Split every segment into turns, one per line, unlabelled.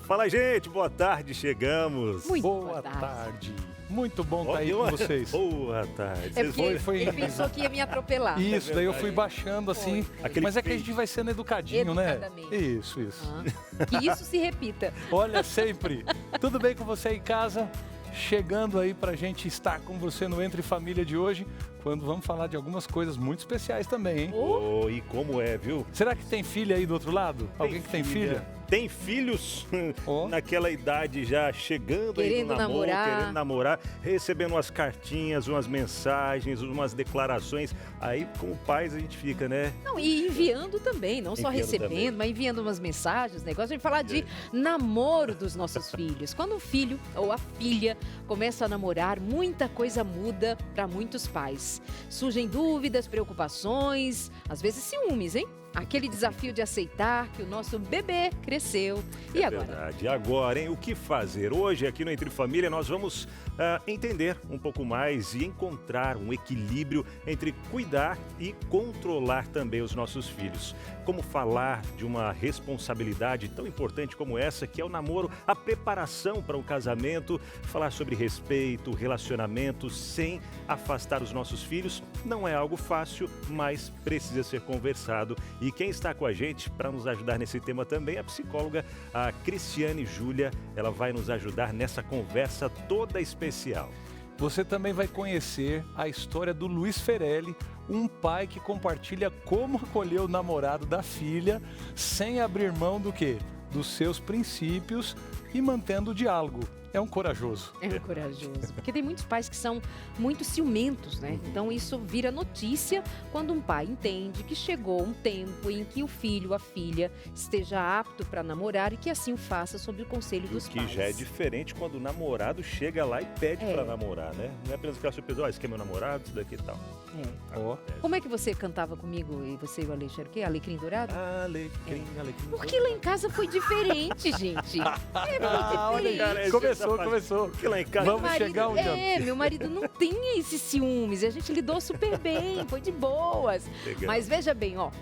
Fala, gente, boa tarde, chegamos.
Muito
Boa tarde. Muito bom estar aí com vocês.
Boa tarde.
É porque ele pensou que ia me atropelar.
Isso, daí eu fui baixando assim.
Foi.
Mas é que a gente vai sendo educadinho, né?
Educadamente.
Isso.
Que isso se repita.
Olha, sempre. Tudo bem com você aí em casa? Chegando aí pra gente estar com você no Entre Família de hoje, quando vamos falar de algumas coisas muito especiais também, hein?
Oh, e como é, viu?
Será que tem filha aí do outro lado? Alguém que tem filha?
Tem filhos
Oh.
naquela idade já chegando
Querendo
aí no namoro,
namorar.
querendo namorar, recebendo umas cartinhas, umas mensagens, umas declarações. Aí, como pais, a gente fica, né?
Não, e enviando também, não só
Enviando
recebendo,
também.
mas enviando umas mensagens, negócio. A gente falar de namoro dos nossos filhos. Quando o filho ou a filha começa a namorar, muita coisa muda para muitos pais. Surgem dúvidas, preocupações, às vezes ciúmes, hein? Aquele desafio de aceitar que o nosso bebê cresceu. E agora?
Verdade. E agora, hein? O que fazer? Hoje, aqui no Entre Família, nós vamos entender um pouco mais e encontrar um equilíbrio entre cuidar e controlar também os nossos filhos. Como falar de uma responsabilidade tão importante como essa, que é o namoro, a preparação para um casamento, falar sobre respeito, relacionamento, sem afastar os nossos filhos, não é algo fácil, mas precisa ser conversado. E quem está com a gente para nos ajudar nesse tema também é a psicóloga, a Cristiane Júlia. Ela vai nos ajudar nessa conversa toda especial.
Você também vai conhecer a história do Luiz Ferelli, um pai que compartilha como acolher o namorado da filha sem abrir mão do quê? Dos seus princípios e mantendo o diálogo. É um corajoso.
É um corajoso. Porque tem muitos pais que são muito ciumentos, né? Então isso vira notícia quando um pai entende que chegou um tempo em que o filho, a filha, esteja apto para namorar e que assim o faça sob o conselho dos
O que
pais.
já é diferente quando o namorado chega lá e pede para namorar, né? Não é apenas aquela surpresa, ó, esse aqui é meu namorado, isso daqui e tal.
É.
Ó.
Como é que você cantava comigo e você e o Alexandre? O quê? Alecrim Dourado?
Alecrim.
Porque lá em casa foi diferente, gente. É muito diferente.
cara,
Começou.
Porque lá em casa...
Vamos chegar um dia.
Meu marido não tinha esses ciúmes. A gente lidou super bem, foi de boas.
Legal.
Mas veja bem, ó.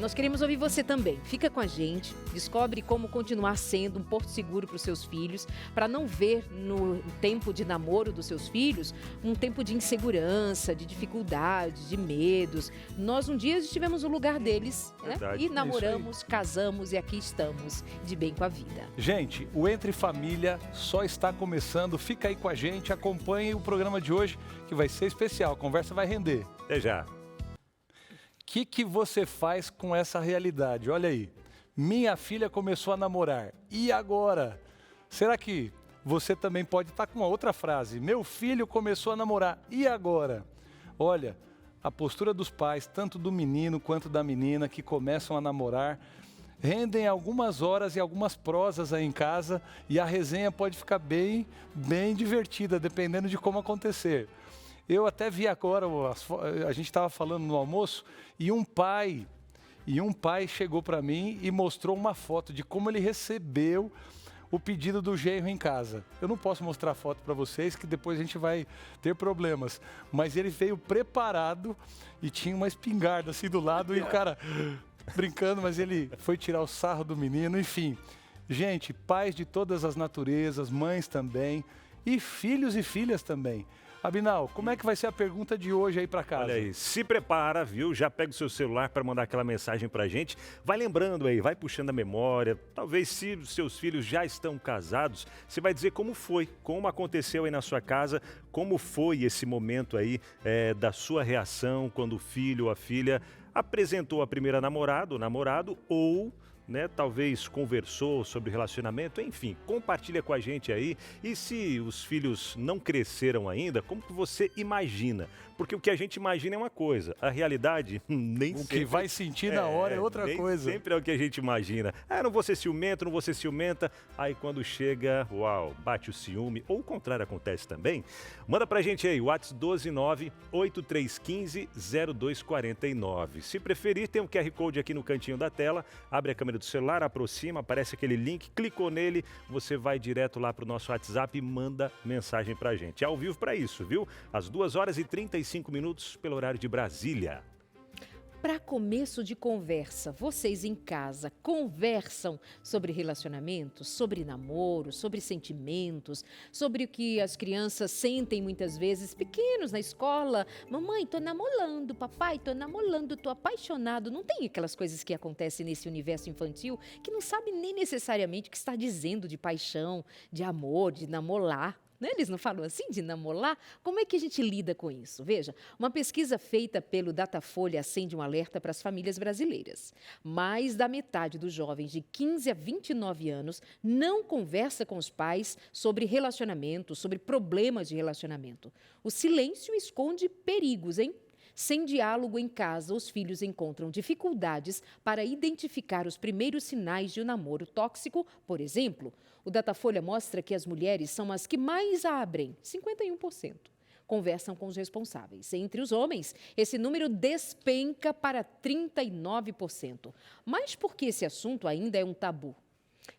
Nós queremos ouvir você também. Fica com a gente, descobre como continuar sendo um porto seguro para os seus filhos, para não ver no tempo de namoro dos seus filhos um tempo de insegurança, de dificuldades, de medos. Nós um dia estivemos no lugar deles, né?
Verdade.
E namoramos, casamos e aqui estamos de bem com a vida.
Gente, o Entre Família só está começando. Fica aí com a gente, acompanhe o programa de hoje, que vai ser especial. A conversa vai render.
Até já.
O que você faz com essa realidade? Olha aí, minha filha começou a namorar. E agora? Será que você também pode estar com uma outra frase? Meu filho começou a namorar. E agora? Olha, a postura dos pais, tanto do menino quanto da menina que começam a namorar, rendem algumas horas e algumas prosas aí em casa e a resenha pode ficar bem divertida, dependendo de como acontecer. Eu até vi agora, a gente estava falando no almoço, e um pai chegou para mim e mostrou uma foto de como ele recebeu o pedido do genro em casa. Eu não posso mostrar a foto para vocês, que depois a gente vai ter problemas. Mas ele veio preparado e tinha uma espingarda assim do lado e o cara brincando, mas ele foi tirar o sarro do menino, enfim. Gente, pais de todas as naturezas, mães também, e filhos e filhas também. Abinal, como é que vai ser a pergunta de hoje aí para casa?
Olha aí, se prepara, viu? Já pega o seu celular para mandar aquela mensagem pra gente. Vai lembrando aí, vai puxando a memória. Talvez se seus filhos já estão casados, você vai dizer como foi, como aconteceu aí na sua casa, como foi esse momento aí da sua reação quando o filho ou a filha apresentou a primeira namorada, o namorado, ou... talvez conversou sobre relacionamento, enfim, compartilha com a gente aí. E se os filhos não cresceram ainda, como que você imagina? Porque o que a gente imagina é uma coisa, a realidade nem sempre...
O que vai sentir na hora é outra coisa.
Sempre é o que a gente imagina. Não vou ser ciumento, não vou ser ciumenta. Aí quando chega, uau, bate o ciúme, ou o contrário acontece também. Manda pra gente aí, WhatsApp 12983150249. Se preferir, tem um QR Code aqui no cantinho da tela, abre a câmera do celular, aproxima, aparece aquele link, clicou nele, você vai direto lá pro nosso WhatsApp e manda mensagem pra gente. É ao vivo para isso, viu? Às 2h35 pelo horário de Brasília.
Para começo de conversa, vocês em casa conversam sobre relacionamentos, sobre namoro, sobre sentimentos, sobre o que as crianças sentem muitas vezes, pequenos na escola. Mamãe, tô namorando, papai, tô namorando, tô apaixonado. Não tem aquelas coisas que acontecem nesse universo infantil que não sabe nem necessariamente o que está dizendo de paixão, de amor, de namorar. Né? Eles não falam assim de namorar? Como é que a gente lida com isso? Veja, uma pesquisa feita pelo Datafolha acende um alerta para as famílias brasileiras. Mais da metade dos jovens de 15 a 29 anos não conversa com os pais sobre relacionamento, sobre problemas de relacionamento. O silêncio esconde perigos, hein? Sem diálogo em casa, os filhos encontram dificuldades para identificar os primeiros sinais de um namoro tóxico, por exemplo. O Datafolha mostra que as mulheres são as que mais abrem, 51%. Conversam com os responsáveis. Entre os homens, esse número despenca para 39%. Mas por que esse assunto ainda é um tabu?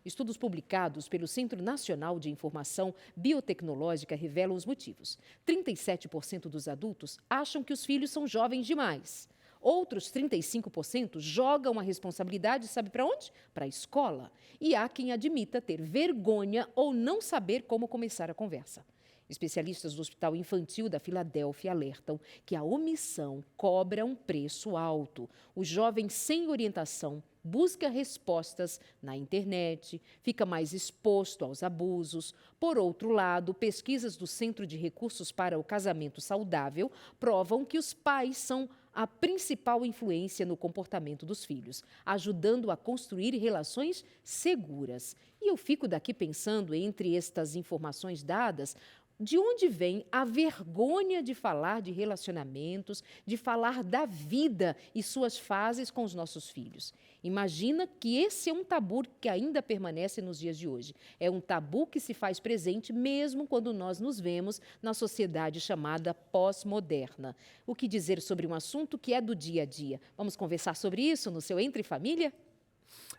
Estudos publicados pelo Centro Nacional de Informação Biotecnológica revelam os motivos. 37% dos adultos acham que os filhos são jovens demais. Outros 35% jogam a responsabilidade, sabe para onde? Para a escola. E há quem admita ter vergonha ou não saber como começar a conversa. Especialistas do Hospital Infantil da Filadélfia alertam que a omissão cobra um preço alto. O jovem sem orientação busca respostas na internet, fica mais exposto aos abusos. Por outro lado, pesquisas do Centro de Recursos para o Casamento Saudável provam que os pais são a principal influência no comportamento dos filhos, ajudando a construir relações seguras. E eu fico daqui pensando, entre estas informações dadas, de onde vem a vergonha de falar de relacionamentos, de falar da vida e suas fases com os nossos filhos? Imagina que esse é um tabu que ainda permanece nos dias de hoje. É um tabu que se faz presente mesmo quando nós nos vemos na sociedade chamada pós-moderna. O que dizer sobre um assunto que é do dia a dia? Vamos conversar sobre isso no seu Entre Família?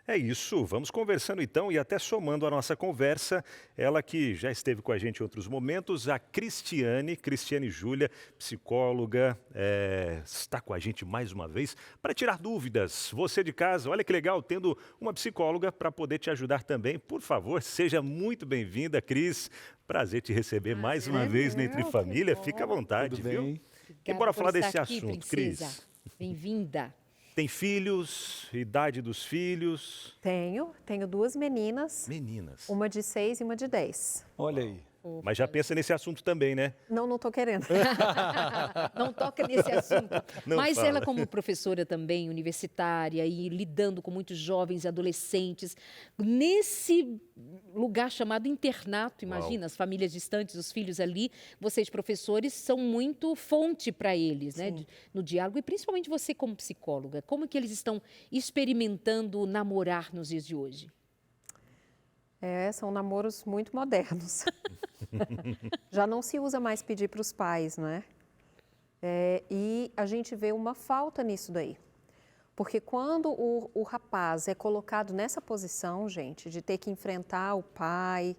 É isso, vamos conversando então e até somando a nossa conversa, ela que já esteve com a gente em outros momentos, a Cristiane Júlia, psicóloga, está com a gente mais uma vez para tirar dúvidas. Você de casa, olha que legal, tendo uma psicóloga para poder te ajudar também. Por favor, seja muito bem-vinda, Cris. Prazer te receber mais uma vez no Entre Família. Fica à vontade,
Tudo
viu?
bem?
E bora falar desse
aqui,
assunto,
princesa.
Cris.
Bem-vinda.
Tem filhos, idade dos filhos?
Tenho duas meninas,
Meninas.
uma de 6 e uma de 10.
Olha aí.
Mas já pensa nesse assunto também, né?
Não tô querendo.
Não toca nesse assunto.
Não
Mas
fala.
ela, como professora também, universitária, e lidando com muitos jovens e adolescentes, nesse lugar chamado internato, imagina, as famílias distantes, os filhos ali, vocês, professores, são muito fonte para eles, né? No diálogo, e principalmente você como psicóloga. Como que eles estão experimentando namorar nos dias de hoje?
São namoros muito modernos. Já não se usa mais pedir para os pais, não é? E a gente vê uma falta nisso daí. Porque quando o rapaz é colocado nessa posição, gente, de ter que enfrentar o pai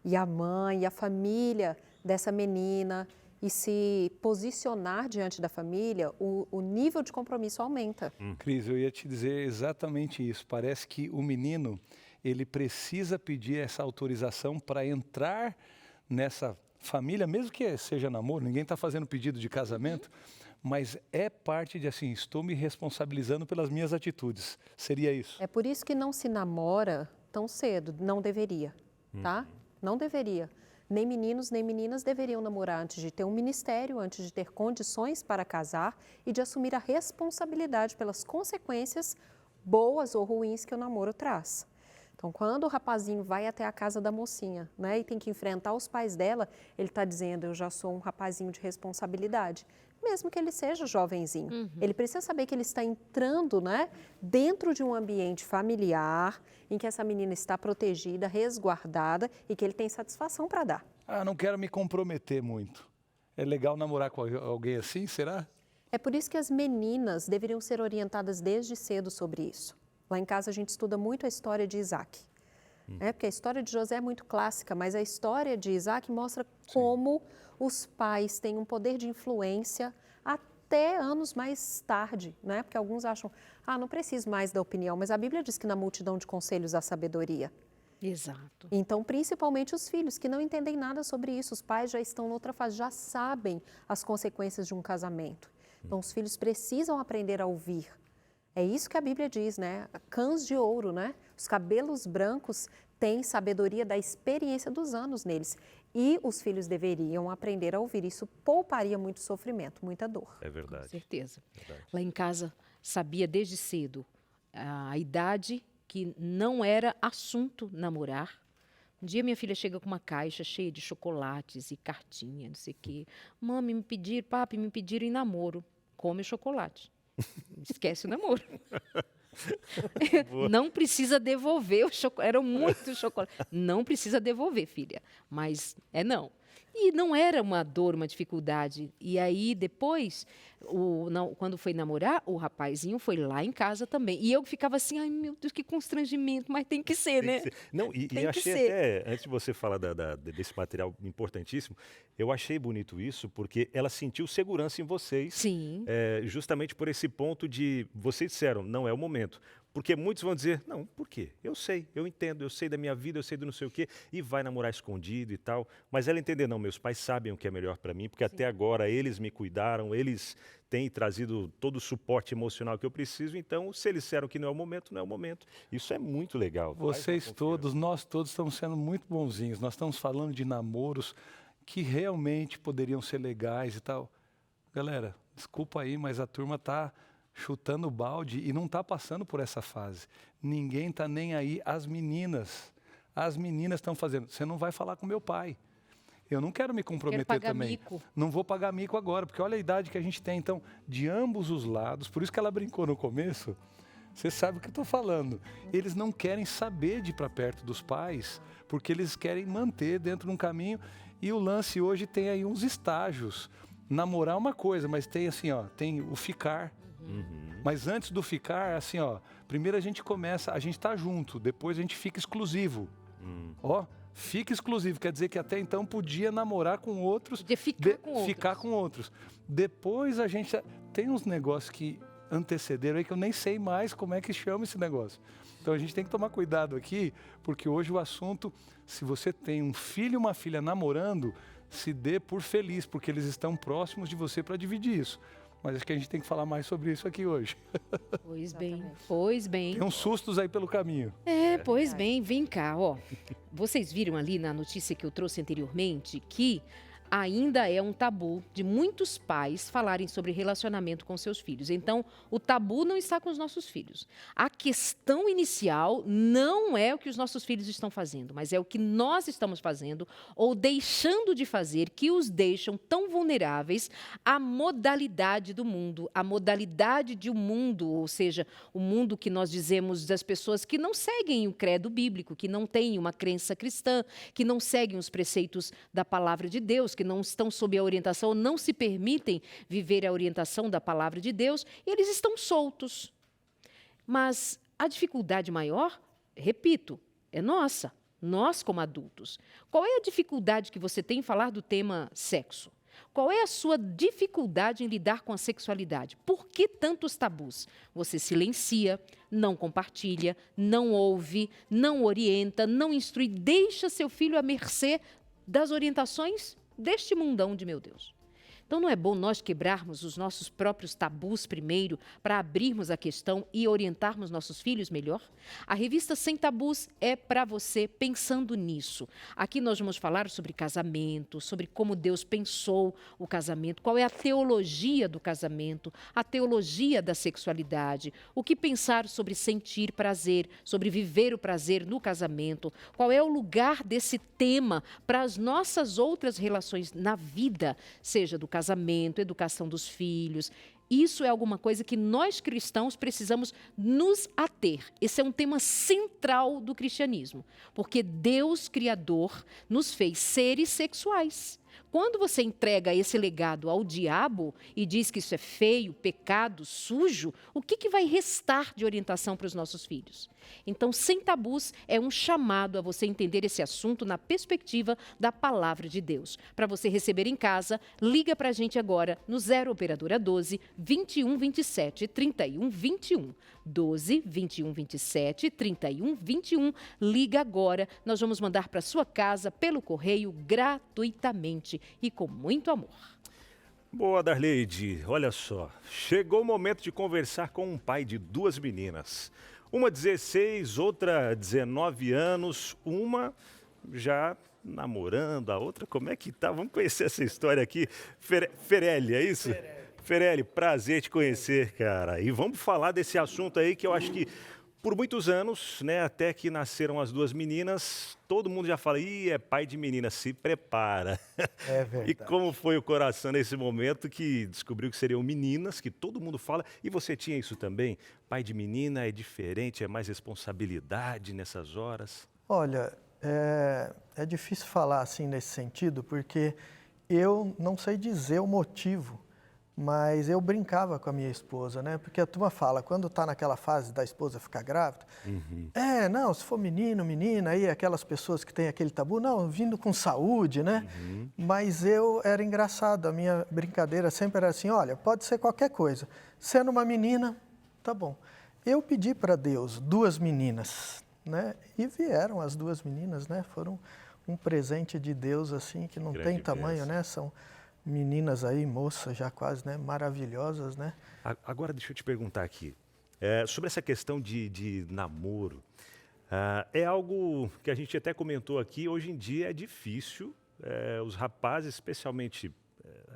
e a mãe e a família dessa menina e se posicionar diante da família, o nível de compromisso aumenta.
Cris, eu ia te dizer exatamente isso. Parece que o menino, ele precisa pedir essa autorização para entrar nessa família, mesmo que seja namoro, ninguém está fazendo pedido de casamento, mas é parte de assim, estou me responsabilizando pelas minhas atitudes. Seria isso?
É por isso que não se namora tão cedo, não deveria, tá? Não deveria. Nem meninos, nem meninas deveriam namorar antes de ter um ministério, antes de ter condições para casar e de assumir a responsabilidade pelas consequências boas ou ruins que o namoro traz. Então, quando o rapazinho vai até a casa da mocinha, né, e tem que enfrentar os pais dela, ele está dizendo, eu já sou um rapazinho de responsabilidade, mesmo que ele seja jovenzinho. Ele precisa saber que ele está entrando, né, dentro de um ambiente familiar, em que essa menina está protegida, resguardada e que ele tem satisfação para dar.
Ah, não quero me comprometer muito. É legal namorar com alguém assim, será?
É por isso que as meninas deveriam ser orientadas desde cedo sobre isso. Lá em casa a gente estuda muito a história de Isaac, porque a história de José é muito clássica, mas a história de Isaac mostra como os pais têm um poder de influência até anos mais tarde, né? Porque alguns acham, não preciso mais da opinião, mas a Bíblia diz que na multidão de conselhos há sabedoria.
Exato.
Então, principalmente os filhos que não entendem nada sobre isso, os pais já estão noutra fase, já sabem as consequências de um casamento. Então, os filhos precisam aprender a ouvir. É isso que a Bíblia diz, né? Cães de ouro, né? Os cabelos brancos têm sabedoria da experiência dos anos neles. E os filhos deveriam aprender a ouvir. Isso pouparia muito sofrimento, muita dor.
É
Com
verdade.
certeza.
Verdade.
Lá em casa, sabia desde cedo a idade que não era assunto namorar. Um dia minha filha chega com uma caixa cheia de chocolates e cartinha, não sei o quê. Mami, me pediram, papi, me pediram em namoro. Come o chocolate. Esquece o namoro. Não precisa devolver o chocolate. Eram muitos chocolates. Não precisa devolver, filha. Mas não. E não era uma dor, uma dificuldade. E aí, depois, quando foi namorar, o rapazinho foi lá em casa também. E eu ficava assim, ai meu Deus, que constrangimento, mas tem que ser,
Tem
né?
que ser. Não, e
Tem que
achei
ser.
até, antes de você falar desse material importantíssimo, eu achei bonito isso, porque ela sentiu segurança em vocês,
Sim.
justamente por esse ponto de, vocês disseram, não é o momento. Porque muitos vão dizer, não, por quê? Eu sei, eu entendo, eu sei da minha vida, eu sei do não sei o quê, e vai namorar escondido e tal. Mas ela entender, não, meus pais sabem o que é melhor para mim, porque até agora eles me cuidaram, eles têm trazido todo o suporte emocional que eu preciso, então se eles disseram que não é o momento, não é o momento. Isso é muito legal. Faz uma
Vocês
confiança.
todos, nós todos estamos sendo muito bonzinhos. Nós estamos falando de namoros que realmente poderiam ser legais e tal. Galera, desculpa aí, mas a turma está chutando o balde e não está passando por essa fase. Ninguém está nem aí. As meninas estão fazendo. Você não vai falar com meu pai. Eu não quero me comprometer
pagar
também.
mico.
Não vou pagar mico agora, porque olha a idade que a gente tem. Então, de ambos os lados, por isso que ela brincou no começo, você sabe o que eu estou falando. Eles não querem saber de ir para perto dos pais, porque eles querem manter dentro de um caminho. E o lance hoje tem aí uns estágios. Namorar é uma coisa, mas tem assim, ó, tem o ficar. Mas antes do ficar, assim, ó, primeiro a gente começa, a gente tá junto, depois a gente fica exclusivo. Ó, fica exclusivo, quer dizer que até então podia namorar com outros,
Podia ficar com outros.
ficar com outros. Depois a gente tem uns negócios que antecederam aí que eu nem sei mais como é que chama esse negócio. Então a gente tem que tomar cuidado aqui, porque hoje o assunto, se você tem um filho e uma filha namorando, se dê por feliz, porque eles estão próximos de você para dividir isso. Mas acho que a gente tem que falar mais sobre isso aqui hoje.
Pois bem,
Exatamente.
pois bem.
Tem uns sustos aí pelo caminho.
Pois bem, vem cá, ó. Vocês viram ali na notícia que eu trouxe anteriormente que ainda é um tabu de muitos pais falarem sobre relacionamento com seus filhos. Então, o tabu não está com os nossos filhos. A questão inicial não é o que os nossos filhos estão fazendo, mas é o que nós estamos fazendo ou deixando de fazer que os deixam tão vulneráveis à modalidade do mundo, à modalidade de um mundo, ou seja, o mundo que nós dizemos das pessoas que não seguem o credo bíblico, que não têm uma crença cristã, que não seguem os preceitos da palavra de Deus, que não estão sob a orientação, não se permitem viver a orientação da palavra de Deus, eles estão soltos. Mas a dificuldade maior, repito, é nossa, nós como adultos. Qual é a dificuldade que você tem em falar do tema sexo? Qual é a sua dificuldade em lidar com a sexualidade? Por que tantos tabus? Você silencia, não compartilha, não ouve, não orienta, não instrui, deixa seu filho à mercê das orientações deste mundão de meu Deus. Então não é bom nós quebrarmos os nossos próprios tabus primeiro para abrirmos a questão e orientarmos nossos filhos melhor? A revista Sem Tabus é para você pensando nisso. Aqui nós vamos falar sobre casamento, sobre como Deus pensou o casamento, qual é a teologia do casamento, a teologia da sexualidade, o que pensar sobre sentir prazer, sobre viver o prazer no casamento, qual é o lugar desse tema para as nossas outras relações na vida, seja do casamento, educação dos filhos. Isso é alguma coisa que nós cristãos precisamos nos ater. Esse é um tema central do cristianismo, porque Deus, Criador, nos fez seres sexuais. Quando você entrega esse legado ao diabo e diz que isso é feio, pecado, sujo, o que vai restar de orientação para os nossos filhos? Então, Sem Tabus é um chamado a você entender esse assunto na perspectiva da palavra de Deus. Para você receber em casa, liga para a gente agora no 0 Operadora 12 21 27 31 21. 12 21 27 31 21. Liga agora, nós vamos mandar para sua casa pelo correio gratuitamente e com muito amor.
Boa, Darleide. Olha só, chegou o momento de conversar com um pai de 2 meninas. Uma 16, outra 19 anos, uma já namorando, a outra como é que tá? Vamos conhecer essa história aqui. Ferelli, é isso? Ferelli, prazer te conhecer, cara. E vamos falar desse assunto aí que eu acho que por muitos anos, né, até que nasceram as 2 meninas, todo mundo já fala, ih, é pai de menina, se prepara.
É verdade.
E como foi o coração nesse momento que descobriu que seriam meninas, que todo mundo fala, e você tinha isso também? Pai de menina é diferente, é mais responsabilidade nessas horas?
Olha, é difícil falar assim nesse sentido, porque eu não sei dizer o motivo, mas eu brincava com a minha esposa, né? Porque a turma fala, quando está naquela fase da esposa ficar grávida, não, se for menino, menina, aí aquelas pessoas que têm aquele tabu, não, vindo com saúde, né? Mas eu era engraçado, a minha brincadeira sempre era assim, olha, pode ser qualquer coisa, sendo uma menina, tá bom. Eu pedi para Deus 2 meninas, né? E vieram as 2 meninas, né? Foram um presente de Deus, assim, que não tem tamanho, né? São meninas aí, moças já quase, né? Maravilhosas, né?
Agora deixa eu te perguntar aqui, sobre essa questão de namoro, é algo que a gente até comentou aqui, hoje em dia é difícil, os rapazes, especialmente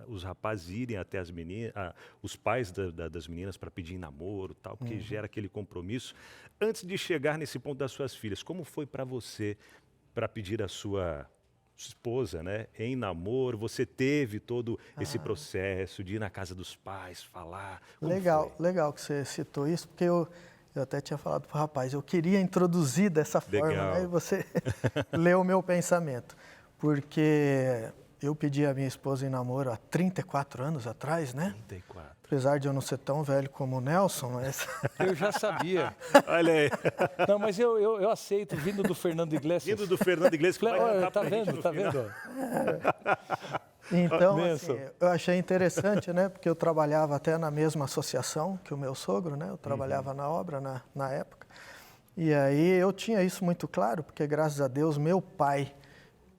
os rapazes irem até as meninas, os pais das meninas para pedir namoro, tal, porque gera aquele compromisso. Antes de chegar nesse ponto das suas filhas, como foi para você para pedir a sua esposa, né, em namoro? Você teve todo esse processo de ir na casa dos pais, falar?
Legal que você citou isso, porque eu até tinha falado para o rapaz, eu queria introduzir dessa forma, né, e você leu o meu pensamento, porque eu pedi a minha esposa em namoro há 34 anos atrás, né?
34.
Apesar de eu não ser tão velho como o Nelson, mas...
Eu já sabia.
Olha aí.
Não, mas eu aceito, vindo do Fernando Iglesias.
Vindo do Fernando Iglesias, que vai cantar
tá
pra gente
vendo,
no
tá
final.
vendo?
Então, assim, eu achei interessante, né? Porque eu trabalhava até na mesma associação que o meu sogro, né? Eu trabalhava na obra na época. E aí eu tinha isso muito claro, porque graças a Deus, meu pai,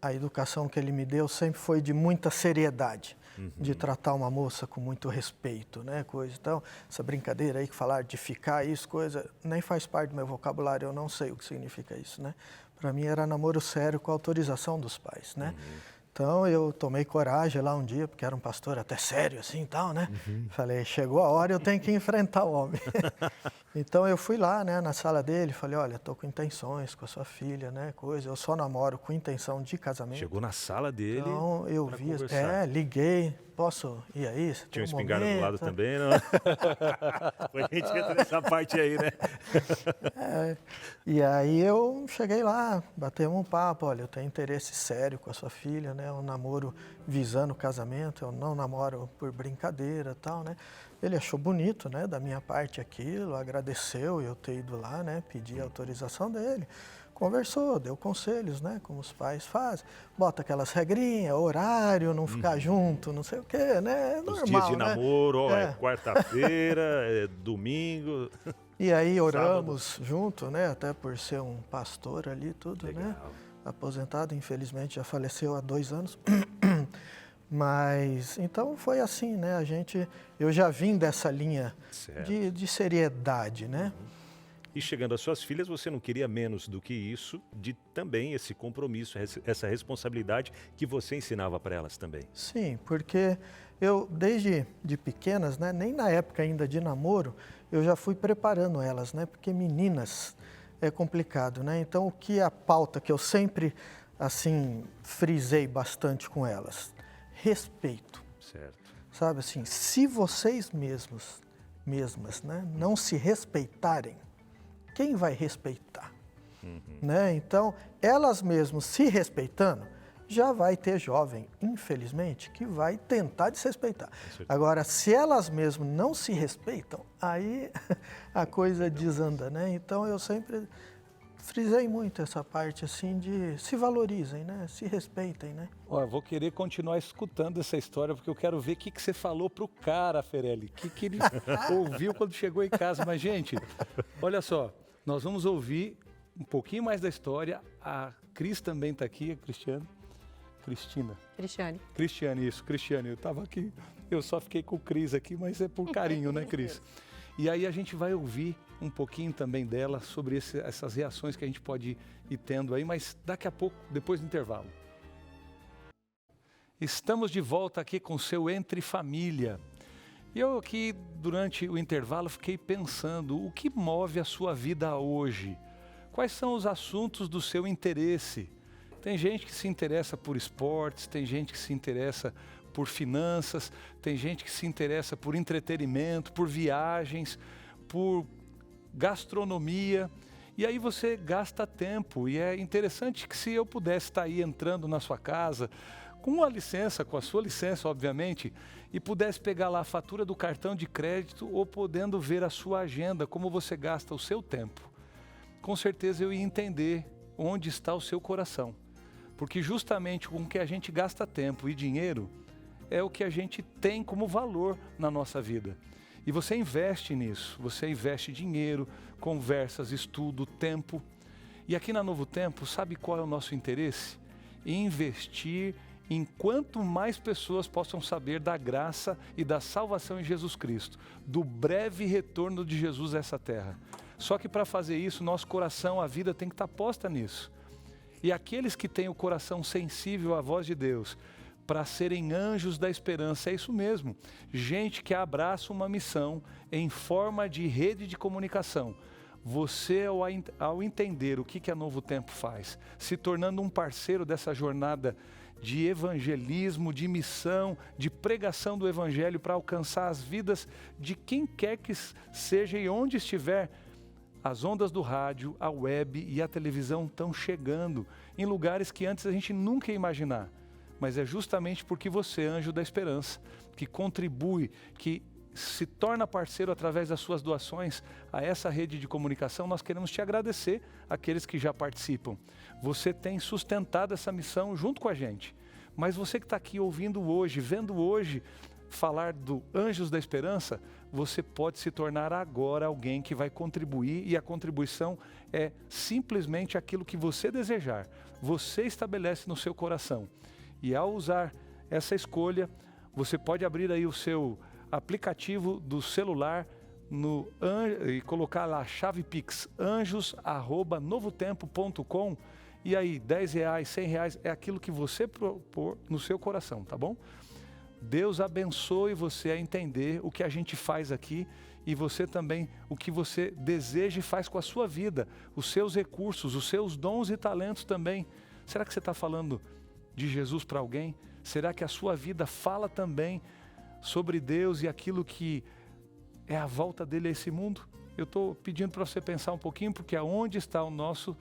a educação que ele me deu sempre foi de muita seriedade. De tratar uma moça com muito respeito, né, coisa. Então, essa brincadeira aí que falar de ficar, isso, coisa, nem faz parte do meu vocabulário, eu não sei o que significa isso, né. Para mim era namoro sério com autorização dos pais, né. Então, eu tomei coragem lá um dia, porque era um pastor até sério assim e tal, né. Falei, chegou a hora, eu tenho que enfrentar o homem. Então, eu fui lá, né, na sala dele, falei, olha, estou com intenções com a sua filha, né, coisa, eu só namoro com intenção de casamento.
Chegou na sala dele.
Então, eu vi, liguei, posso ir aí?
Tinha um espingarda do lado também, não? A gente entra nessa parte aí, né?
E aí eu cheguei lá, batemos um papo, olha, eu tenho interesse sério com a sua filha, né? Um namoro visando o casamento, eu não namoro por brincadeira e tal, né? Ele achou bonito, né, da minha parte aquilo, agradeceu eu ter ido lá, né, pedi a autorização dele. Conversou, deu conselhos, né, como os pais fazem. Bota aquelas regrinhas, horário, não ficar junto, não sei o quê, né, é normal,
os dias de namoro,
né?
é quarta-feira, é domingo.
E aí oramos junto, né, até por ser um pastor ali, tudo,
Legal.
né, aposentado, infelizmente já faleceu há 2 anos. Mas, então foi assim, né, eu já vim dessa linha de seriedade, né.
E chegando às suas filhas, você não queria menos do que isso, de também esse compromisso, essa responsabilidade que você ensinava para elas também.
Sim, porque eu, desde de pequenas, né, nem na época ainda de namoro, eu já fui preparando elas, né, porque meninas é complicado, né. Então, o que a pauta que eu sempre, assim, frisei bastante com elas, respeito.
Certo.
Sabe assim, se vocês mesmas, né, não se respeitarem, quem vai respeitar? Né? Então, elas mesmas se respeitando, já vai ter jovem, infelizmente, que vai tentar desrespeitar. Agora, se elas mesmas não se respeitam, aí a coisa desanda, né? Então, eu sempre frisei muito essa parte, assim, de se valorizem, né? Se respeitem, né?
Ó, eu vou querer continuar escutando essa história, porque eu quero ver o que você falou pro cara, Ferelli. O que ele ouviu quando chegou em casa. Mas, gente, olha só, nós vamos ouvir um pouquinho mais da história. A Cris também está aqui, a Cristiane. Cristiane, isso, Cristiane. Eu estava aqui, eu só fiquei com o Cris aqui, mas é por carinho, né, Cris? E aí a gente vai ouvir um pouquinho também dela sobre essas reações que a gente pode ir tendo aí, mas daqui a pouco, depois do intervalo. Estamos de volta aqui com o seu Entre Família. E eu aqui, durante o intervalo, fiquei pensando, o que move a sua vida hoje? Quais são os assuntos do seu interesse? Tem gente que se interessa por esportes, tem gente que se interessa por finanças, tem gente que se interessa por entretenimento, por viagens, por gastronomia. E aí você gasta tempo. E é interessante que se eu pudesse estar aí entrando na sua casa, com a licença, com a sua licença, obviamente, e pudesse pegar lá a fatura do cartão de crédito ou podendo ver a sua agenda, como você gasta o seu tempo, com certeza eu ia entender onde está o seu coração. Porque justamente com o que a gente gasta tempo e dinheiro, é o que a gente tem como valor na nossa vida. E você investe nisso, você investe dinheiro, conversas, estudo, tempo. E aqui na Novo Tempo, sabe qual é o nosso interesse? Investir em quanto mais pessoas possam saber da graça e da salvação em Jesus Cristo, do breve retorno de Jesus a essa terra. Só que para fazer isso, nosso coração, a vida tem que estar posta nisso. E aqueles que têm o coração sensível à voz de Deus, para serem anjos da esperança, é isso mesmo. Gente que abraça uma missão em forma de rede de comunicação. Você, ao entender o que a Novo Tempo faz, se tornando um parceiro dessa jornada de evangelismo, de missão, de pregação do evangelho para alcançar as vidas de quem quer que seja e onde estiver, as ondas do rádio, a web e a televisão estão chegando em lugares que antes a gente nunca ia imaginar. Mas é justamente porque você, anjo da esperança, que contribui, que se torna parceiro através das suas doações a essa rede de comunicação, nós queremos te agradecer, aqueles que já participam. Você tem sustentado essa missão junto com a gente. Mas você que está aqui ouvindo hoje, vendo hoje falar do Anjos da Esperança, você pode se tornar agora alguém que vai contribuir, e a contribuição é simplesmente aquilo que você desejar. Você estabelece no seu coração. E ao usar essa escolha, você pode abrir aí o seu aplicativo do celular e colocar lá a chave Pix, anjos@novotempo.com, e aí R$10, R$100 é aquilo que você propor no seu coração, tá bom? Deus abençoe você a entender o que a gente faz aqui e você também, o que você deseja e faz com a sua vida, os seus recursos, os seus dons e talentos também. Será que você está falando de Jesus para alguém? Será que a sua vida fala também sobre Deus e aquilo que é a volta dele a esse mundo? Eu estou pedindo para você pensar um pouquinho, porque aonde está o nosso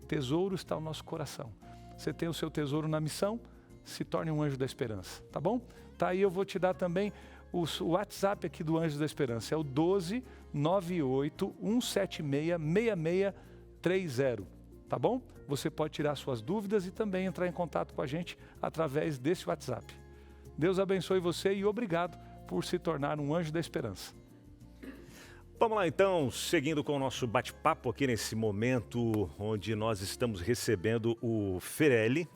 tesouro, está o nosso coração. Você tem o seu tesouro na missão, se torne um anjo da esperança, tá bom? Tá aí, eu vou te dar também o WhatsApp aqui do Anjos da Esperança, é o 12 98 176 6630, tá bom? Você pode tirar suas dúvidas e também entrar em contato com a gente através desse WhatsApp. Deus abençoe você e obrigado por se tornar um anjo da esperança.
Vamos lá então, seguindo com o nosso bate-papo aqui nesse momento onde nós estamos recebendo o Ferelli,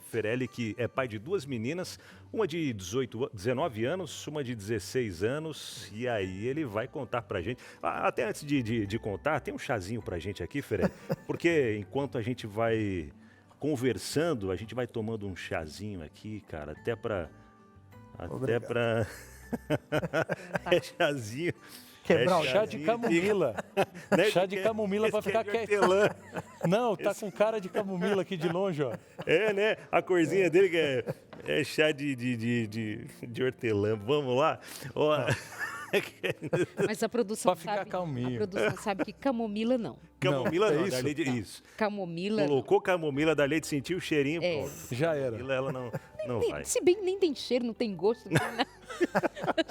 que é pai de duas meninas, uma de 19 anos, uma de 16 anos, e aí ele vai contar pra gente. Até antes de contar, tem um chazinho pra gente aqui, Ferelli, porque enquanto a gente vai conversando, a gente vai tomando um chazinho aqui, cara, até pra... É chazinho...
Quebrar chá de camomila. Chá de camomila para ficar quietinho. Não, tá com cara de camomila aqui de longe, ó.
É, né? A corzinha dele que é chá de hortelã. Vamos lá? Ó.
Mas a produção
Pra ficar
sabe,
calminho.
a produção sabe que camomila não.
Camomila
Não,
não,
é isso?
Darley, isso.
Camomila não.
Colocou camomila, Darley sentiu o cheirinho,
É.
pronto.
Já era.
Camomila, ela não vai.
Se bem nem tem cheiro, não tem gosto, não tem nada.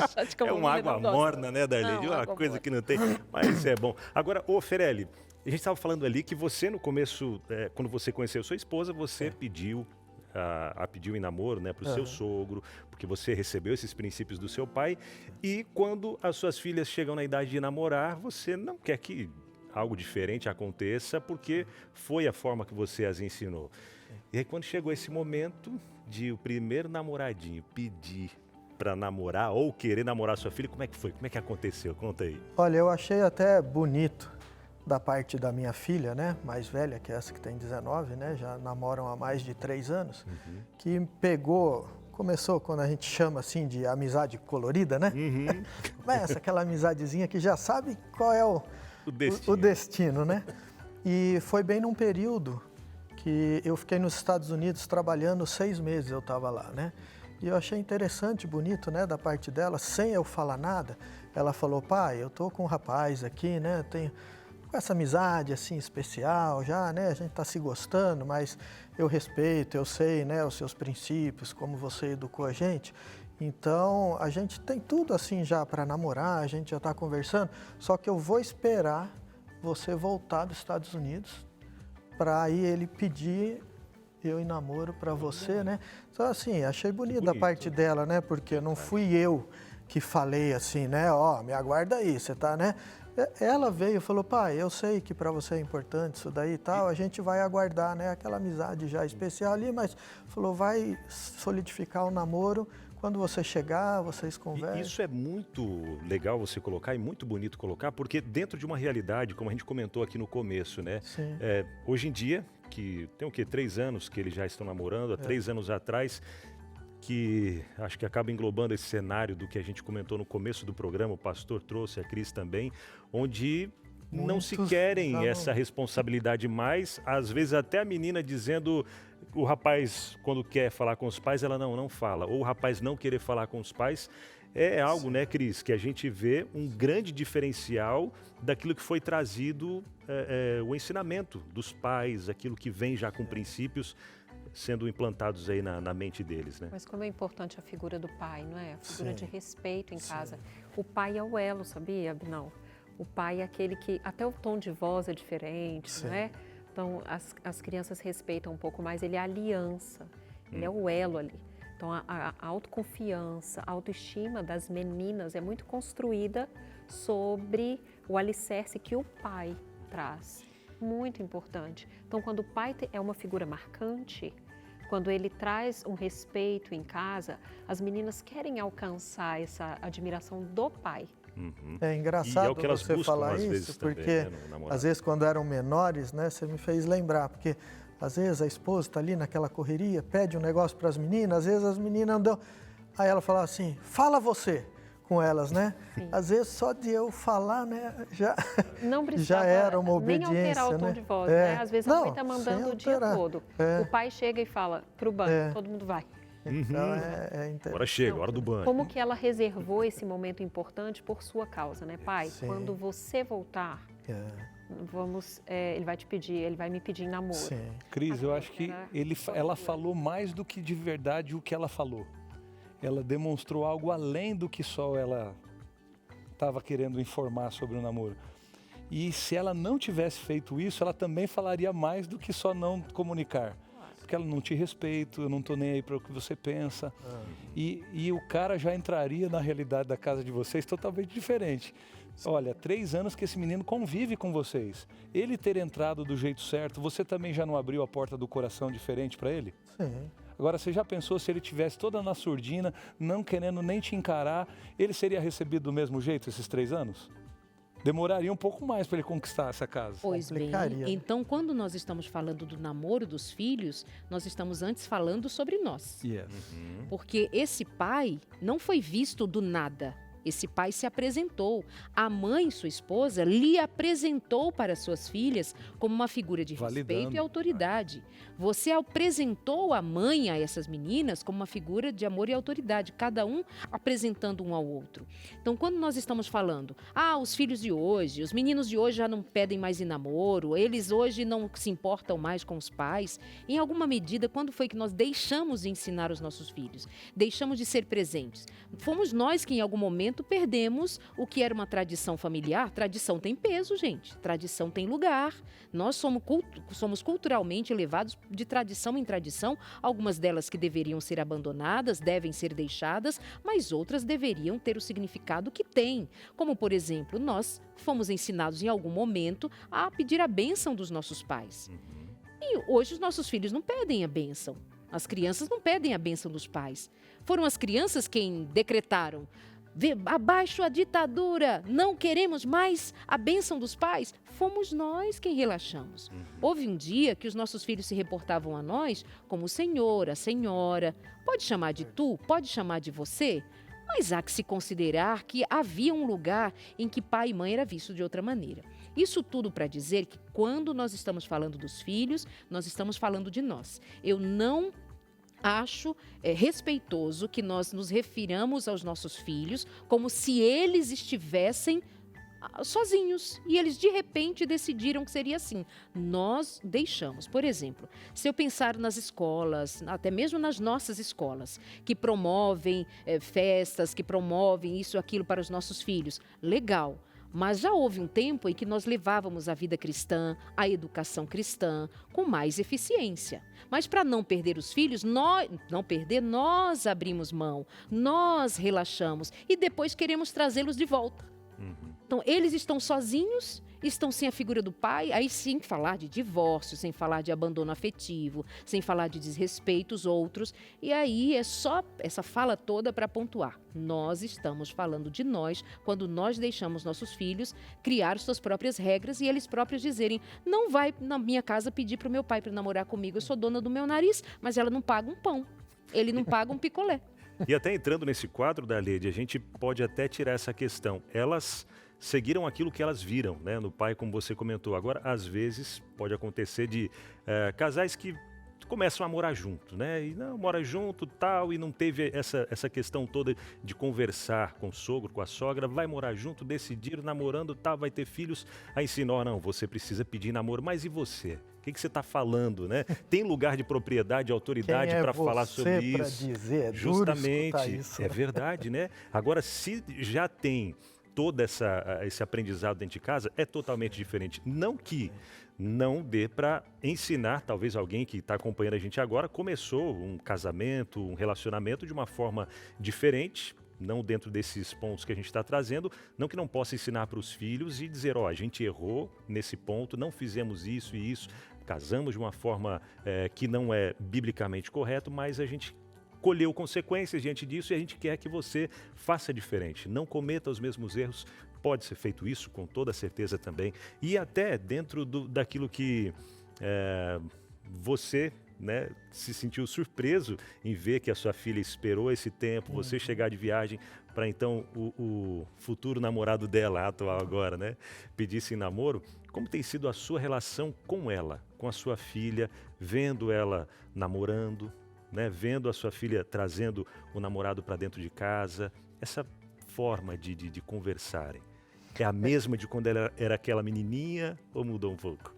Chá de
É
camomila,
uma água
não gosto.
morna, né, Darley?
Não,
Uma
água
coisa
morna.
que não tem, mas é bom. Agora, ô Ferelli, a gente estava falando ali que você no começo, quando você conheceu sua esposa, você pediu em namoro, né, para o seu sogro, porque você recebeu esses princípios do seu pai, e quando as suas filhas chegam na idade de namorar, você não quer que algo diferente aconteça, porque foi a forma que você as ensinou. E aí quando chegou esse momento de o primeiro namoradinho pedir para namorar ou querer namorar sua filha, como é que foi? Como é que aconteceu? Conta aí.
Olha, eu achei até bonito da parte da minha filha, né, mais velha, que é essa que tem 19, né, já namoram há mais de 3 anos, que começou quando a gente chama assim de amizade colorida, né? Começa aquela amizadezinha que já sabe qual é o destino, né? E foi bem num período que eu fiquei nos Estados Unidos trabalhando 6 meses, eu estava lá, né? E eu achei interessante, bonito, né, da parte dela, sem eu falar nada, ela falou: pai, eu tô com um rapaz aqui, né, tenho com essa amizade assim especial já, né, a gente tá se gostando, mas eu respeito, eu sei, né, os seus princípios, como você educou a gente, então a gente tem tudo assim já para namorar, a gente já tá conversando, só que eu vou esperar você voltar dos Estados Unidos para aí ele pedir eu em namoro para você, né? Então assim, achei bonito da parte dela, né, porque não fui eu que falei assim, né, ó, me aguarda aí, você tá, né? Ela veio e falou: pai, eu sei que para você é importante isso daí e tal, a gente vai aguardar, né, aquela amizade já especial ali, mas falou, vai solidificar o namoro, quando você chegar, vocês conversam.
Isso é muito legal você colocar e muito bonito colocar, porque dentro de uma realidade, como a gente comentou aqui no começo, né,
Sim.
hoje em dia, que tem o quê? 3 anos que eles já estão namorando, há 3 anos atrás, que acho que acaba englobando esse cenário do que a gente comentou no começo do programa, o pastor trouxe, a Cris também, onde não se querem essa responsabilidade mais, às vezes até a menina dizendo, o rapaz quando quer falar com os pais, ela não fala, ou o rapaz não querer falar com os pais, é algo, né, Cris, que a gente vê um grande diferencial daquilo que foi trazido, o ensinamento dos pais, aquilo que vem já com princípios, sendo implantados aí na mente deles, né?
Mas como é importante a figura do pai, não é? A figura de respeito em casa. O pai é o elo, sabia, Abinão? O pai é aquele que, até o tom de voz é diferente, não é? Então, as crianças respeitam um pouco mais, ele é a aliança, ele é o elo ali. Então, a autoconfiança, a autoestima das meninas é muito construída sobre o alicerce que o pai traz. Muito importante. Então, quando o pai é uma figura marcante, quando ele traz um respeito em casa, as meninas querem alcançar essa admiração do pai.
É engraçado
E é o que elas
você
buscam,
falar
às
isso,
vezes, também,
porque
né, no namorado.
às vezes quando eram menores, né, você me fez lembrar, porque às vezes a esposa está ali naquela correria, pede um negócio para as meninas, às vezes as meninas não dão, aí ela fala assim, fala você com elas, né?
Sim.
Às vezes só de eu falar, né,
Não precisava
já era uma obediência,
nem alterar o tom
né?
de voz, né? Às vezes a mãe está
Não,
mandando
sem
o dia
alterar.
todo. O pai chega e fala para o banco, todo mundo vai.
Então é interessante.
Agora chega, hora do banho.
Como que ela reservou esse momento importante por sua causa, né, pai?
Sim.
Quando você voltar, ele vai te pedir, ele vai me pedir em namoro.
Sim.
Cris, eu acho que ela falou mais do que de verdade o que ela falou. Ela demonstrou algo além do que só ela estava querendo informar sobre o namoro. E se ela não tivesse feito isso, ela também falaria mais do que só não comunicar. Porque ela não te respeito, eu não estou nem aí para o que você pensa. E o cara já entraria na realidade da casa de vocês totalmente diferente. Olha, 3 anos que esse menino convive com vocês. Ele ter entrado do jeito certo, você também já não abriu a porta do coração diferente para ele?
Sim.
Agora, você já pensou se ele tivesse toda na surdina, não querendo nem te encarar, ele seria recebido do mesmo jeito esses 3 anos? Demoraria um pouco mais para ele conquistar essa casa.
Pois bem,
Complicaria, né?
então quando nós estamos falando do namoro dos filhos, nós estamos antes falando sobre nós.
Yes.
Porque esse pai não foi visto do nada. Esse pai se apresentou. A mãe, sua esposa, lhe apresentou para suas filhas como uma figura de respeito
Validando.
e autoridade. Você apresentou a mãe a essas meninas como uma figura de amor e autoridade, cada um apresentando um ao outro. Então, quando nós estamos falando, os filhos de hoje, os meninos de hoje já não pedem mais em namoro, eles hoje não se importam mais com os pais, em alguma medida, quando foi que nós deixamos de ensinar os nossos filhos? Deixamos de ser presentes. Fomos nós que, em algum momento, perdemos o que era uma tradição familiar. Tradição tem peso, gente. Tradição tem lugar. Nós somos culturalmente levados de tradição em tradição, algumas delas que deveriam ser abandonadas, devem ser deixadas, mas outras deveriam ter o significado que têm. Como, por exemplo, nós fomos ensinados em algum momento a pedir a bênção dos nossos pais. E hoje os nossos filhos não pedem a bênção. As crianças não pedem a bênção dos pais. Foram as crianças quem decretaram: abaixo a ditadura, não queremos mais a bênção dos pais. Fomos nós quem relaxamos. Houve um dia que os nossos filhos se reportavam a nós como o senhor, a senhora. Pode chamar de tu, pode chamar de você, mas há que se considerar que havia um lugar em que pai e mãe era visto de outra maneira. Isso tudo para dizer que quando nós estamos falando dos filhos, nós estamos falando de nós. Eu não acho respeitoso que nós nos refiramos aos nossos filhos como se eles estivessem sozinhos e eles de repente decidiram que seria assim. Nós deixamos. Por exemplo, se eu pensar nas escolas, até mesmo nas nossas escolas, que promovem festas, que promovem isso, aquilo para os nossos filhos, legal. Mas já houve um tempo em que nós levávamos a vida cristã, a educação cristã, com mais eficiência. Mas para não perder os filhos, nós abrimos mão, nós relaxamos e depois queremos trazê-los de volta. Então, eles estão sozinhos, estão sem a figura do pai, aí sem falar de divórcio, sem falar de abandono afetivo, sem falar de desrespeitos outros. E aí é só essa fala toda para pontuar. Nós estamos falando de nós quando nós deixamos nossos filhos criar suas próprias regras e eles próprios dizerem: não vai na minha casa pedir para o meu pai para namorar comigo, eu sou dona do meu nariz, mas ela não paga um pão, ele não paga um picolé.
E até entrando nesse quadro da Lede, a gente pode até tirar essa questão. Elas seguiram aquilo que elas viram, né, no pai, como você comentou. Agora, às vezes, pode acontecer de casais que começam a morar junto, né? E não, mora junto, tal, e não teve essa questão toda de conversar com o sogro, com a sogra, vai morar junto, decidiram, namorando, tal, vai ter filhos, aí ensinou, não, você precisa pedir namoro, mas e você? O que você está falando, né? Tem lugar de propriedade, autoridade para falar sobre isso?
Para dizer,
justamente,
isso,
é verdade, né? Agora, se já tem todo esse aprendizado dentro de casa, é totalmente diferente. Não que não dê para ensinar, talvez alguém que está acompanhando a gente agora, começou um casamento, um relacionamento de uma forma diferente, não dentro desses pontos que a gente está trazendo, não que não possa ensinar para os filhos e dizer, a gente errou nesse ponto, não fizemos isso e isso, casamos de uma forma que não é biblicamente correto, mas a gente colheu consequências diante disso e a gente quer que você faça diferente, não cometa os mesmos erros. Pode ser feito isso com toda certeza também. E até dentro daquilo que você, né, se sentiu surpreso em ver que a sua filha esperou esse tempo, você chegar de viagem para então o futuro namorado dela, atual agora, né, pedisse em namoro. Como tem sido a sua relação com ela, com a sua filha, vendo ela namorando, né, vendo a sua filha trazendo o namorado para dentro de casa, essa forma de conversarem? É a mesma de quando ela era aquela menininha ou mudou um pouco?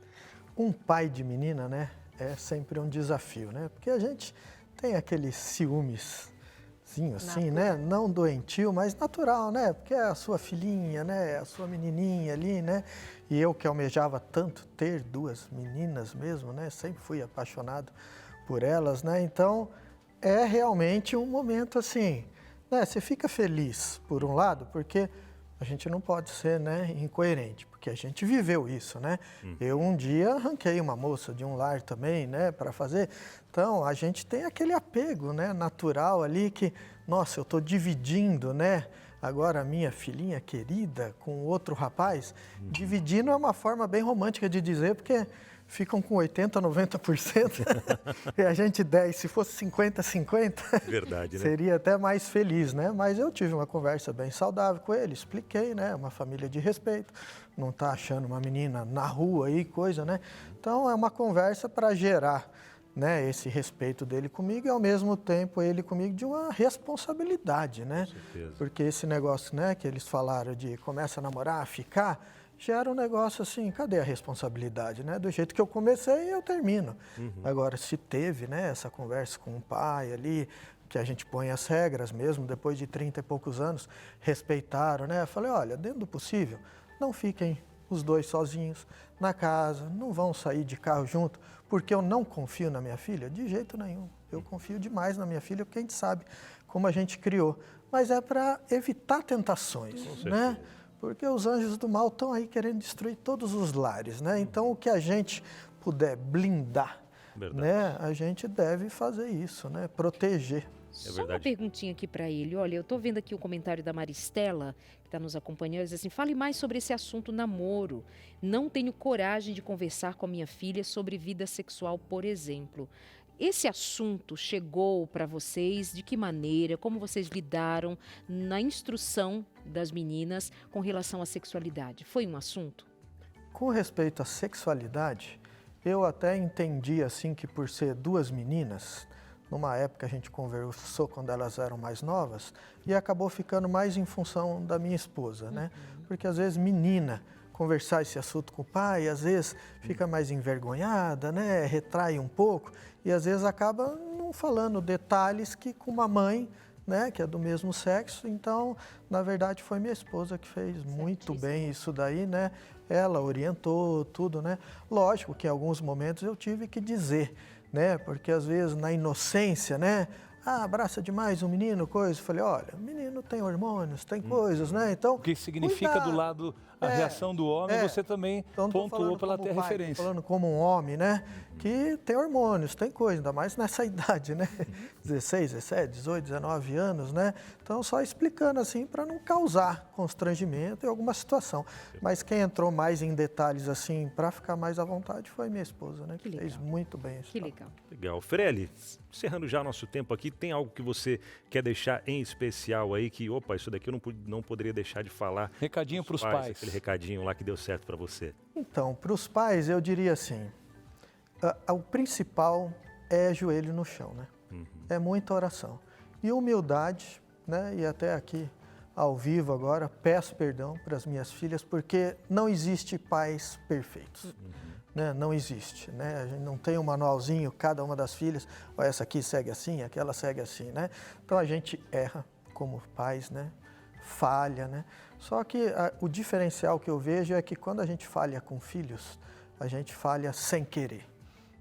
Um pai de menina, né, é sempre um desafio, né? Porque a gente tem aquele ciúmezinho assim, né? Não doentio, mas natural, né? Porque é a sua filhinha, né? A sua menininha ali, né? E eu que almejava tanto ter duas meninas mesmo, né? Sempre fui apaixonado por elas, né? Então, é realmente um momento assim, né? Você fica feliz, por um lado, porque a gente não pode ser, né, incoerente, porque a gente viveu isso, né? Eu um dia arranquei uma moça de um lar também, né, para fazer. Então, a gente tem aquele apego, né, natural ali que, nossa, eu estou dividindo, né, agora a minha filhinha querida com outro rapaz. Dividindo é uma forma bem romântica de dizer, porque ficam com 80%, 90%, e a gente 10%, se fosse 50%, 50%,
Verdade, né?
seria até mais feliz, né? Mas eu tive uma conversa bem saudável com ele, expliquei, né? Uma família de respeito, não está achando uma menina na rua aí, coisa, né? Então, é uma conversa para gerar, né, esse respeito dele comigo e, ao mesmo tempo, ele comigo de uma responsabilidade, né?
Com certeza.
Porque esse negócio, né, que eles falaram de começa a namorar, ficar, gera um negócio assim, cadê a responsabilidade, né? Do jeito que eu comecei, eu termino. Agora, se teve, né, essa conversa com o pai ali, que a gente põe as regras mesmo, depois de 30 e poucos anos, respeitaram, né? Eu falei, olha, dentro do possível, não fiquem os dois sozinhos na casa, não vão sair de carro junto, porque eu não confio na minha filha? De jeito nenhum. Eu confio demais na minha filha, porque a gente sabe como a gente criou. Mas é para evitar tentações, né? Porque os anjos do mal estão aí querendo destruir todos os lares, né? Então, o que a gente puder blindar, né? A gente deve fazer isso, né? Proteger.
Só uma perguntinha aqui para ele. Olha, eu estou vendo aqui o comentário da Maristela, que está nos acompanhando, diz assim, fale mais sobre esse assunto namoro. Não tenho coragem de conversar com a minha filha sobre vida sexual, por exemplo. Esse assunto chegou para vocês de que maneira? Como vocês lidaram na instrução das meninas com relação à sexualidade? Foi um assunto?
Com respeito à sexualidade, eu até entendi assim que por ser duas meninas, numa época a gente conversou quando elas eram mais novas e acabou ficando mais em função da minha esposa, né? Porque às vezes menina conversar esse assunto com o pai, às vezes fica mais envergonhada, né? Retrai um pouco e às vezes acaba não falando detalhes que com uma mãe, né, que é do mesmo sexo. Então, na verdade, foi minha esposa que fez muito bem isso daí, né? Ela orientou tudo, né? Lógico que em alguns momentos eu tive que dizer, né? Porque às vezes na inocência, né? Ah, abraça demais um menino, coisa. Eu falei, olha, menino tem hormônios, tem coisas, né? Então,
o que significa
cuidado.
do lado a reação do homem, você também
então,
pontuou pela ter referência.
Falando como um homem, né? Que tem hormônios, tem coisa, ainda mais nessa idade, né? 16, 17, 18, 19 anos, né? Então, só explicando assim para não causar constrangimento em alguma situação. Mas quem entrou mais em detalhes assim, para ficar mais à vontade, foi minha esposa, né? Que fez muito bem isso.
Que legal.
Legal. Freire, encerrando já nosso tempo aqui, tem algo que você quer deixar em especial aí, que, opa, isso daqui eu não poderia deixar de falar.
Recadinho para os pais.
Aquele recadinho lá que deu certo para você.
Então, para os pais, eu diria assim, o principal é joelho no chão, né? É muita oração. E humildade, né? E até aqui, ao vivo agora, peço perdão para as minhas filhas, porque não existe pais perfeitos. Né? Não existe, né? A gente não tem um manualzinho, cada uma das filhas, ó, essa aqui segue assim, aquela segue assim, né? Então a gente erra como pais, né? Falha, né? Só que o diferencial que eu vejo é que quando a gente falha com filhos, a gente falha sem querer.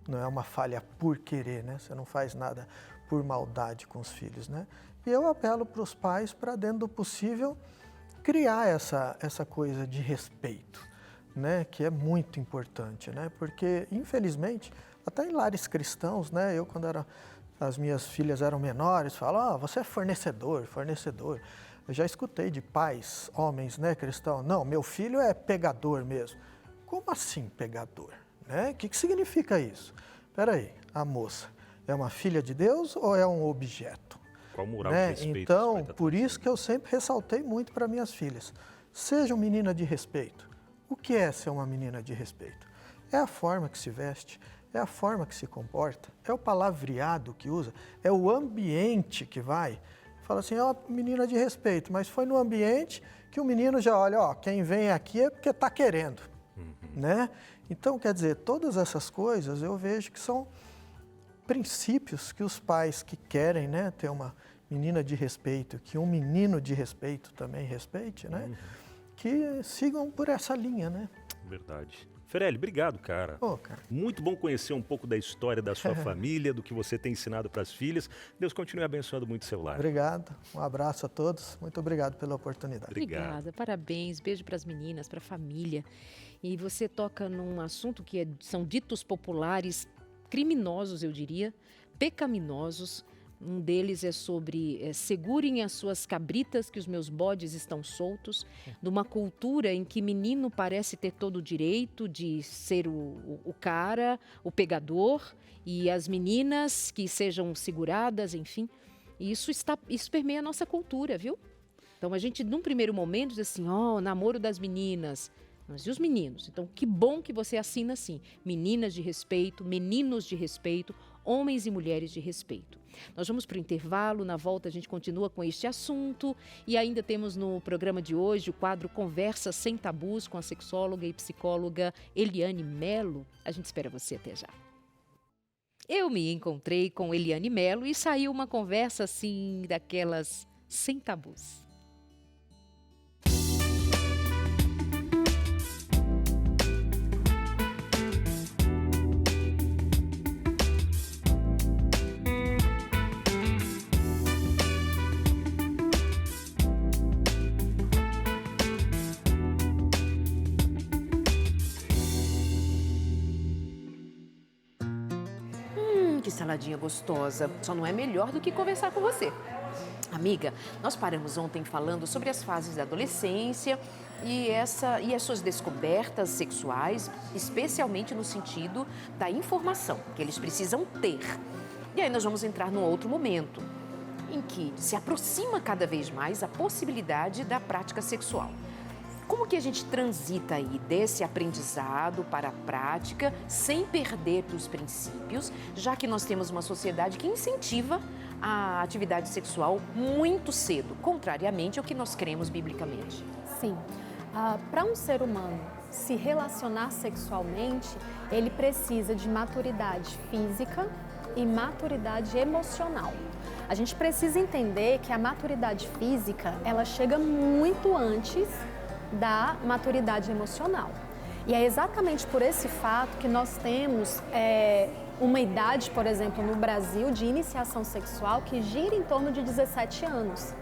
Não é uma falha por querer, né? Você não faz nada por maldade com os filhos, né? E eu apelo para os pais para, dentro do possível, criar essa coisa de respeito, né? Que é muito importante, né? Porque, infelizmente, até em lares cristãos, né? Eu, quando as minhas filhas eram menores, falo, você é fornecedor. Eu já escutei de pais, homens, né, cristãos, não, meu filho é pegador mesmo. Como assim pegador? Né? O que significa isso? Espera aí, a moça é uma filha de Deus ou é um objeto?
Qual moral
né?
de respeito?
Então, por isso que eu sempre ressaltei muito para minhas filhas. Sejam menina de respeito. O que é ser uma menina de respeito? É a forma que se veste, é a forma que se comporta, é o palavreado que usa, é o ambiente que vai. Fala assim, menina de respeito, mas foi no ambiente que o menino já olha, quem vem aqui é porque está querendo, né? Então, quer dizer, todas essas coisas eu vejo que são princípios que os pais que querem, né, ter uma menina de respeito, que um menino de respeito também respeite, né? Que sigam por essa linha, né?
Verdade. Freire, obrigado, cara.
Cara.
Muito bom conhecer um pouco da história da sua família, do que você tem ensinado para as filhas. Deus continue abençoando muito o seu lar.
Obrigado. Um abraço a todos. Muito obrigado pela oportunidade.
Obrigada. Parabéns. Beijo para as meninas, para a família. E você toca num assunto que são ditos populares criminosos, eu diria, pecaminosos, Um deles é sobre segurem as suas cabritas que os meus bodes estão soltos, numa cultura em que menino parece ter todo o direito de ser o cara, o pegador, e as meninas que sejam seguradas, enfim. E isso permeia a nossa cultura, viu? Então a gente, num primeiro momento, diz assim, namoro das meninas. Mas e os meninos? Então, que bom que você assina assim. Meninas de respeito, meninos de respeito, homens e mulheres de respeito. Nós vamos para o intervalo, na volta a gente continua com este assunto e ainda temos no programa de hoje o quadro Conversa Sem Tabus com a sexóloga e psicóloga Eliane Melo. A gente espera você até já. Eu me encontrei com Eliane Melo e saiu uma conversa assim, daquelas sem tabus. Que saladinha gostosa, só não é melhor do que conversar com você. Amiga, nós paramos ontem falando sobre as fases da adolescência e as suas descobertas sexuais, especialmente no sentido da informação que eles precisam ter. E aí nós vamos entrar num outro momento, em que se aproxima cada vez mais a possibilidade da prática sexual. Como que a gente transita aí desse aprendizado para a prática sem perder dos princípios, já que nós temos uma sociedade que incentiva a atividade sexual muito cedo, contrariamente ao que nós cremos biblicamente?
Sim. Para um ser humano se relacionar sexualmente, ele precisa de maturidade física e maturidade emocional. A gente precisa entender que a maturidade física, ela chega muito antes da maturidade emocional. E é exatamente por esse fato que nós temos uma idade, por exemplo, no Brasil, de iniciação sexual que gira em torno de 17 anos.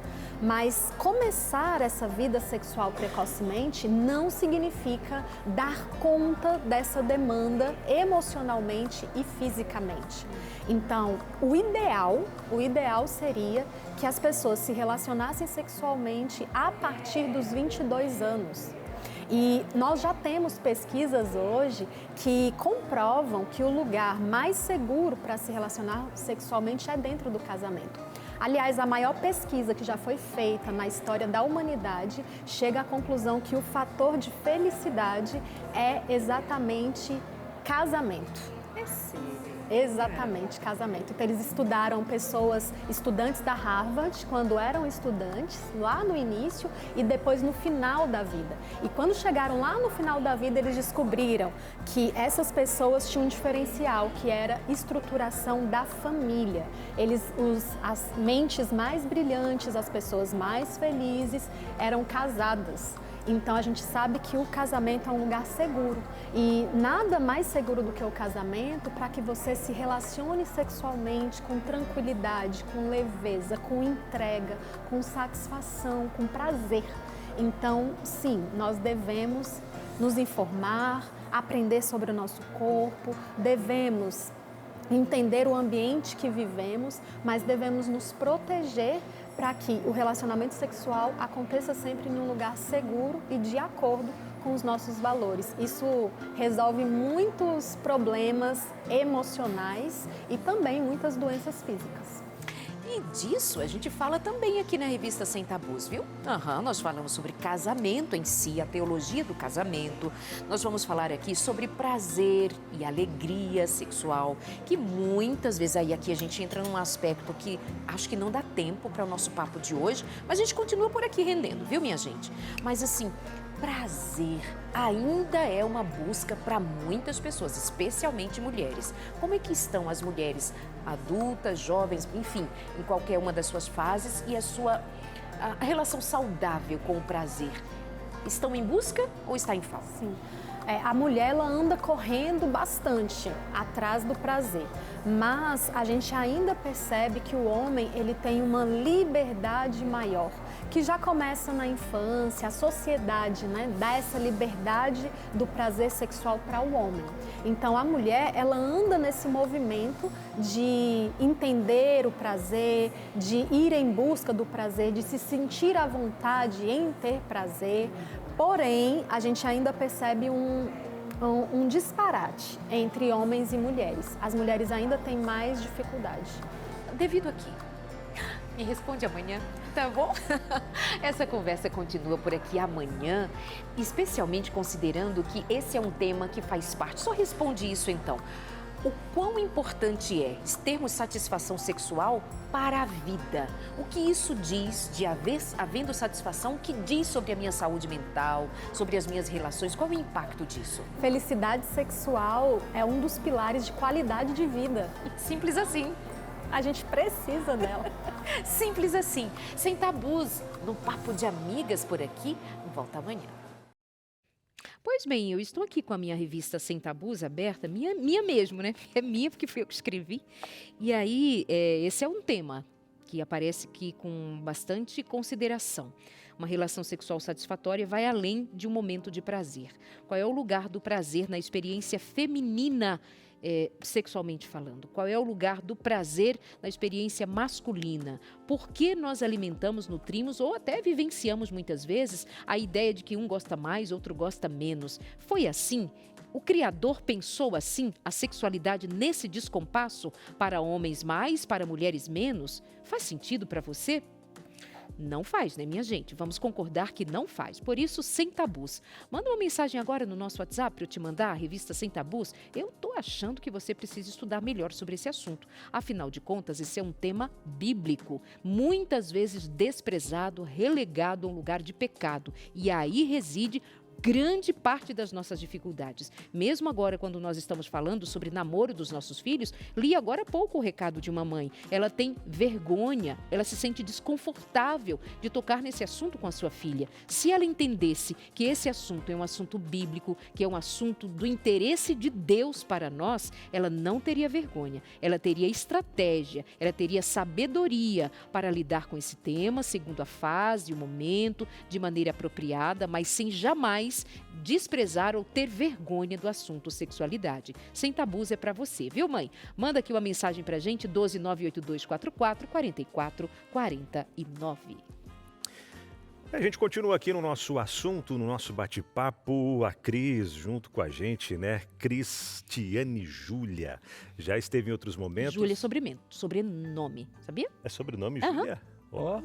Mas começar essa vida sexual precocemente não significa dar conta dessa demanda emocionalmente e fisicamente. Então, o ideal seria que as pessoas se relacionassem sexualmente a partir dos 22 anos. E nós já temos pesquisas hoje que comprovam que o lugar mais seguro para se relacionar sexualmente é dentro do casamento. Aliás, a maior pesquisa que já foi feita na história da humanidade chega à conclusão que o fator de felicidade é exatamente casamento.
É sério?
Exatamente, casamento. Então, eles estudaram estudantes da Harvard, quando eram estudantes, lá no início e depois no final da vida. E quando chegaram lá no final da vida, eles descobriram que essas pessoas tinham um diferencial, que era estruturação da família. As mentes mais brilhantes, as pessoas mais felizes, eram casadas. Então, a gente sabe que o casamento é um lugar seguro e nada mais seguro do que o casamento para que você se relacione sexualmente com tranquilidade, com leveza, com entrega, com satisfação, com prazer. Então, sim, nós devemos nos informar, aprender sobre o nosso corpo, devemos entender o ambiente que vivemos, mas devemos nos proteger para que o relacionamento sexual aconteça sempre em um lugar seguro e de acordo com os nossos valores. Isso resolve muitos problemas emocionais e também muitas doenças físicas.
E disso a gente fala também aqui na revista Sem Tabus, viu? Nós falamos sobre casamento em si, a teologia do casamento. Nós vamos falar aqui sobre prazer e alegria sexual, que muitas vezes aí aqui a gente entra num aspecto que acho que não dá tempo para o nosso papo de hoje, mas a gente continua por aqui rendendo, viu, minha gente? Mas assim, prazer ainda é uma busca para muitas pessoas, especialmente mulheres. Como é que estão as mulheres adultas, jovens, enfim, em qualquer uma das suas fases e a relação saudável com o prazer? Estão em busca ou está em falta?
Sim. A mulher, ela anda correndo bastante atrás do prazer, mas a gente ainda percebe que o homem, ele tem uma liberdade maior, que já começa na infância, a sociedade, né, dá essa liberdade do prazer sexual para o homem. Então, a mulher, ela anda nesse movimento de entender o prazer, de ir em busca do prazer, de se sentir à vontade em ter prazer. Porém, a gente ainda percebe um disparate entre homens e mulheres. As mulheres ainda têm mais dificuldade.
Devido a quê? Me responde amanhã, tá bom? Essa conversa continua por aqui amanhã, especialmente considerando que esse é um tema que faz parte. Só responde isso então. O quão importante é termos satisfação sexual para a vida? O que isso diz de havendo satisfação? O que diz sobre a minha saúde mental, sobre as minhas relações? Qual é o impacto disso?
Felicidade sexual é um dos pilares de qualidade de vida.
Simples assim.
A gente precisa dela.
Simples assim. Sem tabus, no Papo de Amigas por aqui. Volta amanhã. Pois bem, eu estou aqui com a minha revista Sem Tabus aberta, minha mesmo, né? É minha porque fui eu que escrevi. E aí, esse é um tema que aparece aqui com bastante consideração. Uma relação sexual satisfatória vai além de um momento de prazer. Qual é o lugar do prazer na experiência feminina, sexualmente falando? Qual é o lugar do prazer na experiência masculina? Por que nós alimentamos, nutrimos ou até vivenciamos muitas vezes a ideia de que um gosta mais, outro gosta menos? Foi assim? O Criador pensou assim a sexualidade nesse descompasso para homens mais, para mulheres menos? Faz sentido para você? Não faz, né, minha gente? Vamos concordar que não faz. Por isso, Sem Tabus. Manda uma mensagem agora no nosso WhatsApp para eu te mandar a revista Sem Tabus. Eu tô achando que você precisa estudar melhor sobre esse assunto. Afinal de contas, esse é um tema bíblico, muitas vezes desprezado, relegado a um lugar de pecado. E aí reside grande parte das nossas dificuldades. Mesmo agora, quando nós estamos falando sobre namoro dos nossos filhos, li agora há pouco o recado de uma mãe. Ela tem vergonha, ela se sente desconfortável de tocar nesse assunto com a sua filha. Se ela entendesse que esse assunto é um assunto bíblico, que é um assunto do interesse de Deus para nós, ela não teria vergonha, ela teria estratégia, ela teria sabedoria para lidar com esse tema, segundo a fase, o momento, de maneira apropriada, mas sem jamais desprezar ou ter vergonha do assunto sexualidade. Sem Tabus é para você, viu, mãe? Manda aqui uma mensagem pra gente, 12982444449.
A gente continua aqui no nosso assunto, no nosso bate-papo, a Cris junto com a gente, né? Cristiane Júlia. Já esteve em outros momentos.
Júlia é sobrenome, sabia?
É sobrenome,
Aham.
Júlia? Ó.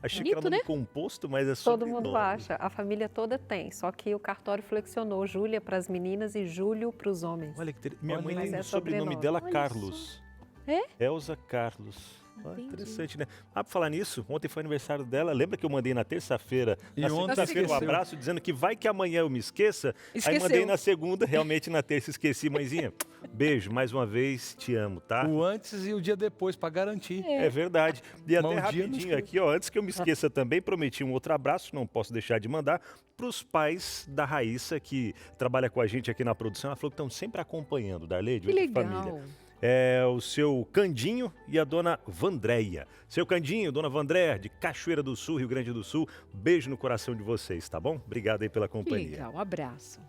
Achei que
Bonito,
era nome
né?
composto, mas é
Todo
sobrenome.
mundo acha, a família toda tem, só que o cartório flexionou Júlia para as meninas e Júlio para os homens.
Olha, minha mãe
Mas
tem
é
o sobrenome
sobrenome.
dela
Olha
Carlos.
É?
Elza Carlos. Olha,
Entendi.
interessante, né? Ah, pra falar nisso, ontem foi aniversário dela. Lembra que eu mandei na terça-feira?
E
Na
ontem
segunda-feira um
esqueceu.
abraço dizendo que vai que amanhã eu me esqueça. Aí
Esqueceu.
mandei na segunda, realmente na terça esqueci. Mãezinha, beijo, mais uma vez, te amo, tá?
O antes e o dia depois, para garantir.
É verdade. E até
Bom dia, não
rapidinho
esqueça.
aqui, ó, antes que eu me esqueça também, prometi um outro abraço, não posso deixar de mandar, para os pais da Raíssa, que trabalha com a gente aqui na produção. Ela falou que estão sempre acompanhando, Darley, de
Que
Entre
legal.
Família. É o seu Candinho e a dona Vandréia. Seu Candinho, dona Vandréia, de Cachoeira do Sul, Rio Grande do Sul, beijo no coração de vocês, tá bom? Obrigado aí pela
Que
companhia.
legal, um abraço.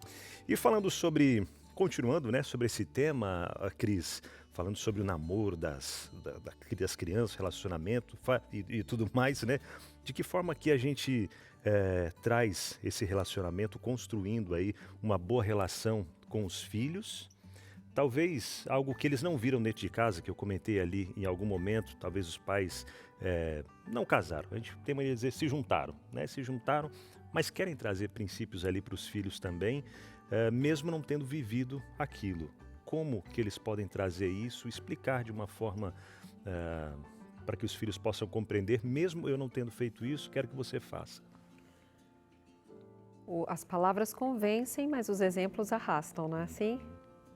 E falando sobre, continuando, né, sobre esse tema, a Cris, falando sobre o namoro das crianças, relacionamento e tudo mais, né? De que forma que a gente traz esse relacionamento construindo aí uma boa relação com os filhos. Talvez algo que eles não viram dentro de casa, que eu comentei ali em algum momento, talvez os pais não casaram, a gente tem maneira de dizer se juntaram, né? Se juntaram, mas querem trazer princípios ali para os filhos também, mesmo não tendo vivido aquilo. Como que eles podem trazer isso, explicar de uma forma para que os filhos possam compreender, mesmo eu não tendo feito isso, quero que você faça.
As palavras convencem, mas os exemplos arrastam, não é assim?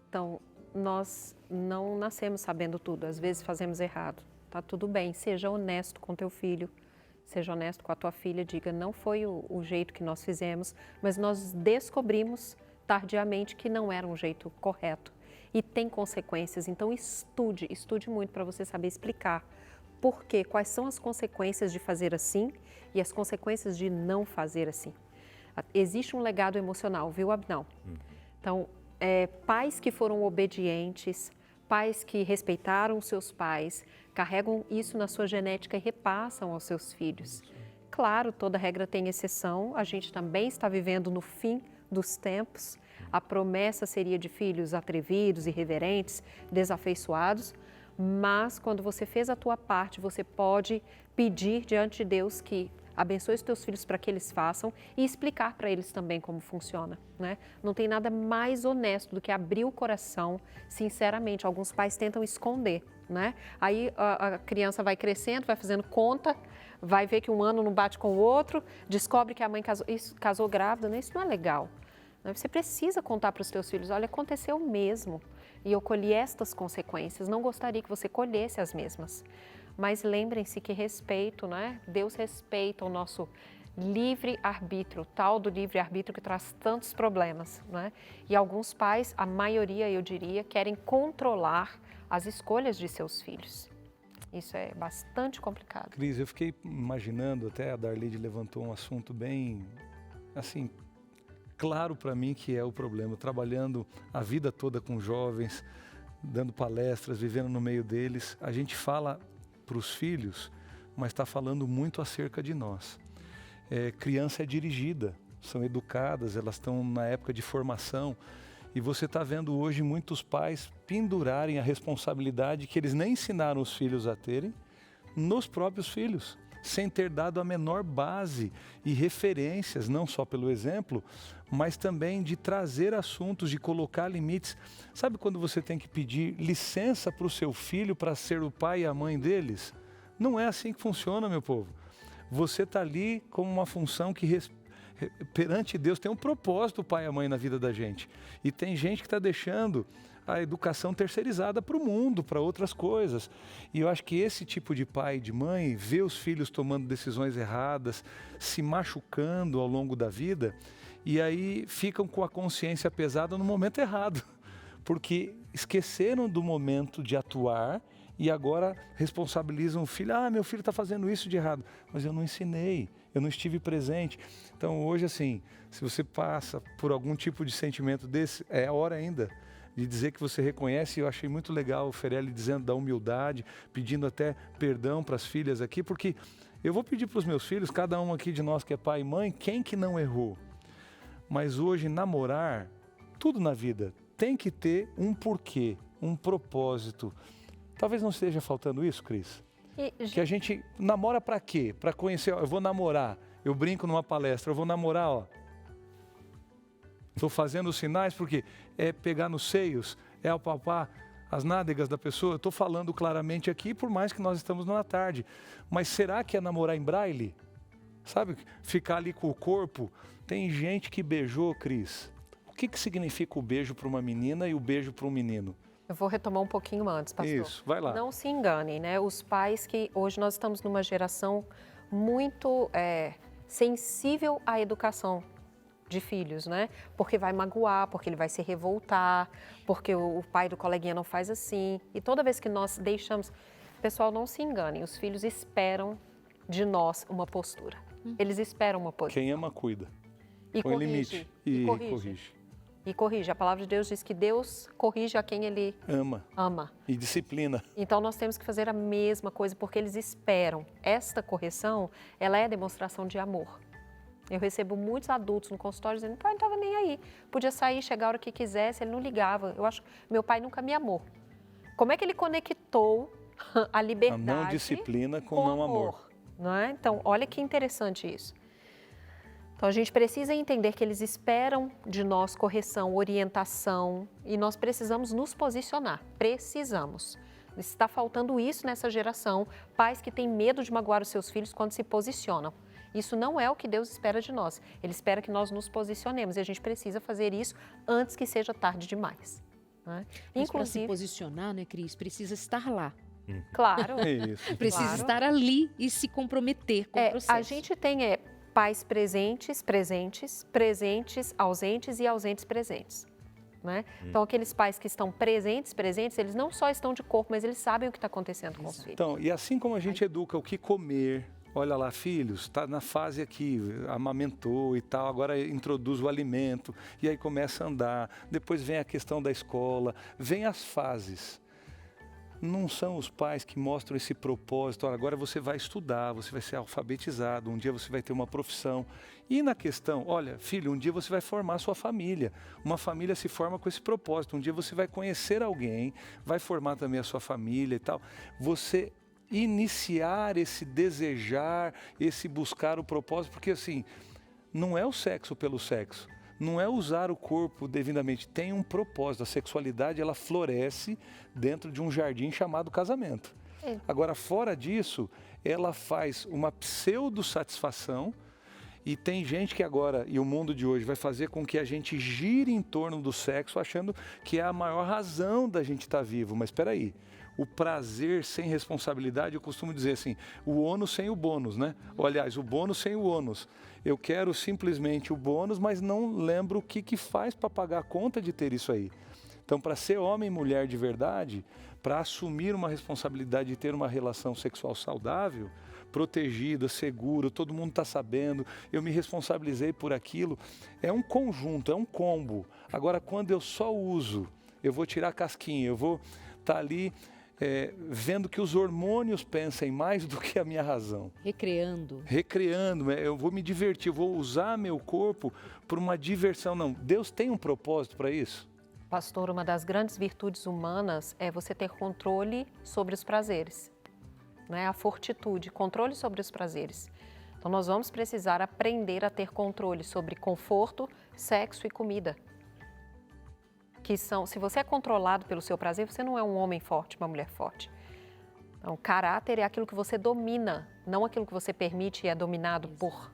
Então, nós não nascemos sabendo tudo, às vezes fazemos errado. Tá tudo bem, seja honesto com teu filho, seja honesto com a tua filha, diga, não foi o jeito que nós fizemos, mas nós descobrimos tardiamente que não era um jeito correto e tem consequências. Então estude muito para você saber explicar por quê, quais são as consequências de fazer assim e as consequências de não fazer assim. Existe um legado emocional, viu, Abnão? Então, pais que foram obedientes, pais que respeitaram seus pais, carregam isso na sua genética e repassam aos seus filhos. Claro, toda regra tem exceção, a gente também está vivendo no fim dos tempos. A promessa seria de filhos atrevidos, irreverentes, desafeiçoados, mas quando você fez a tua parte, você pode pedir diante de Deus que abençoe os teus filhos para que eles façam e explicar para eles também como funciona, né? Não tem nada mais honesto do que abrir o coração, sinceramente. Alguns pais tentam esconder, né? Aí a criança vai crescendo, vai fazendo conta, vai ver que um ano não bate com o outro, descobre que a mãe casou grávida, né? Isso não é legal. Você precisa contar para os teus filhos, olha, aconteceu mesmo e eu colhi estas consequências, não gostaria que você colhesse as mesmas. Mas lembrem-se que respeito, né? Deus respeita o nosso livre-arbítrio, tal do livre-arbítrio que traz tantos problemas, né? E alguns pais, a maioria eu diria, querem controlar as escolhas de seus filhos. Isso é bastante complicado.
Cris, eu fiquei imaginando, até a Darlide levantou um assunto bem, assim, claro para mim que é o problema. Trabalhando a vida toda com jovens, dando palestras, vivendo no meio deles, a gente fala para os filhos, mas está falando muito acerca de nós. Criança é dirigida, são educadas, elas estão na época de formação e você está vendo hoje muitos pais pendurarem a responsabilidade que eles nem ensinaram os filhos a terem nos próprios filhos, sem ter dado a menor base e referências, não só pelo exemplo, mas também de trazer assuntos, de colocar limites. Sabe quando você tem que pedir licença para o seu filho para ser o pai e a mãe deles? Não é assim que funciona, meu povo. Você está ali como uma função que perante Deus tem um propósito, o pai e a mãe na vida da gente. E tem gente que está deixando a educação terceirizada para o mundo, para outras coisas. E eu acho que esse tipo de pai e de mãe vê os filhos tomando decisões erradas, se machucando ao longo da vida, e aí ficam com a consciência pesada no momento errado, porque esqueceram do momento de atuar e agora responsabilizam o filho. Ah, meu filho está fazendo isso de errado, mas eu não ensinei, eu não estive presente. Então hoje, assim, se você passa por algum tipo de sentimento desse, é a hora ainda de dizer que você reconhece. Eu achei muito legal o Ferelli dizendo da humildade, pedindo até perdão para as filhas aqui, porque eu vou pedir para os meus filhos, cada um aqui de nós que é pai e mãe, quem que não errou? Mas hoje namorar, tudo na vida, tem que ter um porquê, um propósito. Talvez não esteja faltando isso, Cris? Que a gente namora para quê? Para conhecer, ó, eu vou namorar, eu brinco numa palestra, eu vou namorar, ó. Estou fazendo os sinais porque é pegar nos seios, é apalpar as nádegas da pessoa. Estou falando claramente aqui, por mais que nós estamos numa tarde. Mas será que é namorar em braille? Sabe, ficar ali com o corpo? Tem gente que beijou, Cris. O que significa o beijo para uma menina e o beijo para um menino?
Eu vou retomar um pouquinho antes, pastor.
Isso, vai lá.
Não se enganem, né? Os pais que hoje nós estamos numa geração muito sensível à educação de filhos, né? Porque vai magoar, porque ele vai se revoltar, porque o pai do coleguinha não faz assim. E toda vez que nós deixamos... Pessoal, não se enganem, os filhos esperam de nós uma postura. Eles esperam uma postura.
Quem ama, cuida.
E
põe
corrige.
limite.
E corrige. E corrige. A palavra de Deus diz que Deus corrige a quem Ele ama.
E disciplina.
Então, nós temos que fazer a mesma coisa, porque eles esperam. Esta correção, ela é demonstração de amor. Eu recebo muitos adultos no consultório dizendo, pai, não estava nem aí. Podia sair, chegar a hora que quisesse, ele não ligava. Eu acho que meu pai nunca me amou. Como é que ele conectou a liberdade
a não disciplina com não amor?
Não é? Então, olha que interessante isso. Então, a gente precisa entender que eles esperam de nós correção, orientação, e nós precisamos nos posicionar. Precisamos. Está faltando isso nessa geração. Pais que têm medo de magoar os seus filhos quando se posicionam. Isso não é o que Deus espera de nós. Ele espera que nós nos posicionemos e a gente precisa fazer isso antes que seja tarde demais. Né?
Mas para se posicionar, né, Cris, precisa estar lá.
Claro.
É isso.
Precisa estar ali e se comprometer com o processo.
A gente tem pais presentes, ausentes e ausentes presentes. Né? Então, aqueles pais que estão presentes, eles não só estão de corpo, mas eles sabem o que está acontecendo com os filhos.
Então, e assim como a gente educa o que comer, olha lá, filhos, está na fase aqui, amamentou e tal, agora introduz o alimento, e aí começa a andar, depois vem a questão da escola, vem as fases. Não são os pais que mostram esse propósito, olha, agora você vai estudar, você vai ser alfabetizado, um dia você vai ter uma profissão. E na questão, olha, filho, um dia você vai formar sua família. Uma família se forma com esse propósito. Um dia você vai conhecer alguém, vai formar também a sua família e tal. Você iniciar esse desejar, esse buscar o propósito, porque assim, não é o sexo pelo sexo. Não é usar o corpo devidamente, tem um propósito. A sexualidade, ela floresce dentro de um jardim chamado casamento. Agora, fora disso, ela faz uma pseudo-satisfação e tem gente que agora, e o mundo de hoje, vai fazer com que a gente gire em torno do sexo achando que é a maior razão da gente estar vivo. Mas espera aí. O prazer sem responsabilidade, eu costumo dizer assim, o ônus sem o bônus, né? Ou, aliás, o bônus sem o ônus. Eu quero simplesmente o bônus, mas não lembro o que faz para pagar a conta de ter isso aí. Então, para ser homem e mulher de verdade, para assumir uma responsabilidade de ter uma relação sexual saudável, protegida, segura, todo mundo está sabendo, eu me responsabilizei por aquilo, é um conjunto, é um combo. Agora, quando eu só uso, eu vou tirar a casquinha, eu vou estar ali vendo que os hormônios pensem mais do que a minha razão. Recreando, eu vou me divertir, eu vou usar meu corpo por uma diversão. Não, Deus tem um propósito para isso.
Pastor, uma das grandes virtudes humanas é você ter controle sobre os prazeres. Né? A fortitude, controle sobre os prazeres. Então, nós vamos precisar aprender a ter controle sobre conforto, sexo e comida. Se você é controlado pelo seu prazer, você não é um homem forte, uma mulher forte. Então, caráter é aquilo que você domina, não aquilo que você permite e é dominado por.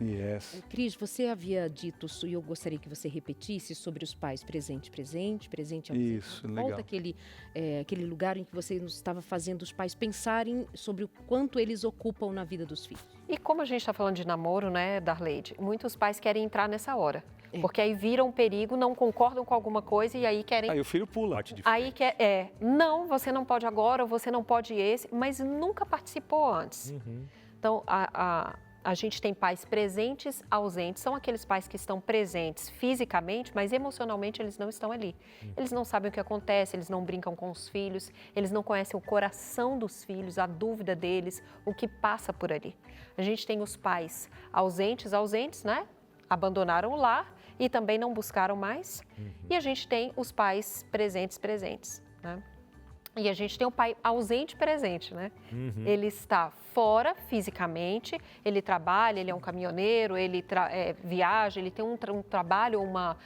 Yes.
Cris, você havia dito isso e eu gostaria que você repetisse sobre os pais presente, ausente.
Isso, legal.
Volta aquele lugar em que você nos estava fazendo os pais pensarem sobre o quanto eles ocupam na vida dos filhos.
E como a gente está falando de namoro, né, Darleide, muitos pais querem entrar nessa hora. Porque aí viram um perigo, não concordam com alguma coisa e aí querem...
Aí o filho pula.
Aí não, você não pode agora, ou você não pode esse, mas nunca participou antes. Então, a gente tem pais presentes, ausentes, são aqueles pais que estão presentes fisicamente, mas emocionalmente eles não estão ali. Eles não sabem o que acontece, eles não brincam com os filhos, eles não conhecem o coração dos filhos, a dúvida deles, o que passa por ali. A gente tem os pais ausentes, né? Abandonaram o lar e também não buscaram mais. E a gente tem os pais presentes, né? E a gente tem o pai ausente presente, né? Ele está fora fisicamente, ele trabalha, ele é um caminhoneiro, ele viaja, ele tem um trabalho, uma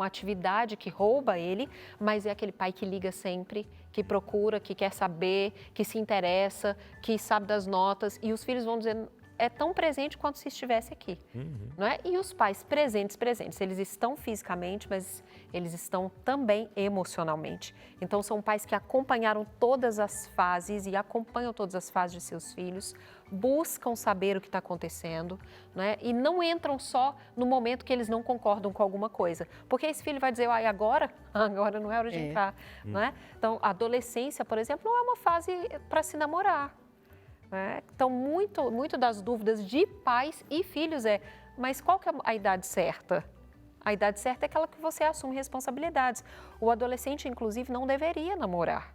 atividade que rouba ele, mas é aquele pai que liga sempre, que procura, que quer saber, que se interessa, que sabe das notas. E os filhos vão dizer... é tão presente quanto se estivesse aqui, não é? E os pais presentes, eles estão fisicamente, mas eles estão também emocionalmente. Então, são pais que acompanharam todas as fases e acompanham todas as fases de seus filhos, buscam saber o que está acontecendo, né? E não entram só no momento que eles não concordam com alguma coisa. Porque esse filho vai dizer, agora não é hora de entrar, não é? Então, a adolescência, por exemplo, não é uma fase para se namorar. Então, muito das dúvidas de pais e filhos mas qual que é a idade certa? A idade certa é aquela que você assume responsabilidades. O adolescente, inclusive, não deveria namorar,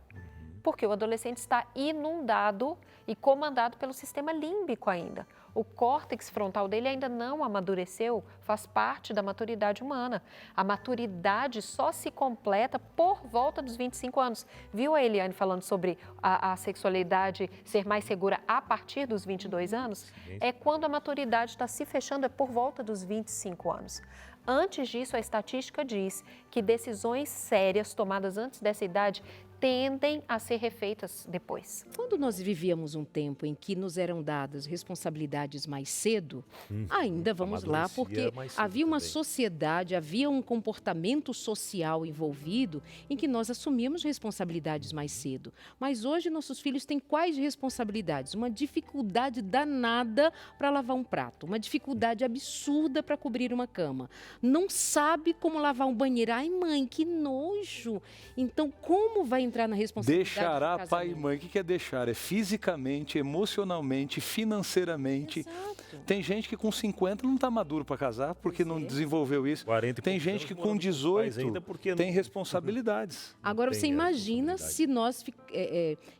porque o adolescente está inundado e comandado pelo sistema límbico ainda. O córtex frontal dele ainda não amadureceu, faz parte da maturidade humana. A maturidade só se completa por volta dos 25 anos. Viu a Eliane falando sobre a sexualidade ser mais segura a partir dos 22 anos? É quando a maturidade está se fechando, é por volta dos 25 anos. Antes disso, a estatística diz que decisões sérias tomadas antes dessa idade tendem a ser refeitas depois.
Quando nós vivíamos um tempo em que nos eram dadas responsabilidades mais cedo, ainda vamos lá, porque havia uma sociedade, havia um comportamento social envolvido em que nós assumíamos responsabilidades mais cedo. Mas hoje nossos filhos têm quais responsabilidades? Uma dificuldade danada para lavar um prato, uma dificuldade absurda para cobrir uma cama. Não sabe como lavar um banheiro. Ai, mãe, que nojo! Então, como vai entrar na responsabilidade
Deixará
do
pai e
casamento?
mãe. O que é deixar? É fisicamente, emocionalmente, financeiramente.
Exato.
Tem gente que com 50 não está maduro para casar porque não desenvolveu isso.
40 e
Tem
poucos
gente
anos
que com
morando com os pais
18
ainda porque
tem
não-
responsabilidades.
Agora,
tem
você imagina
responsabilidade.
se nós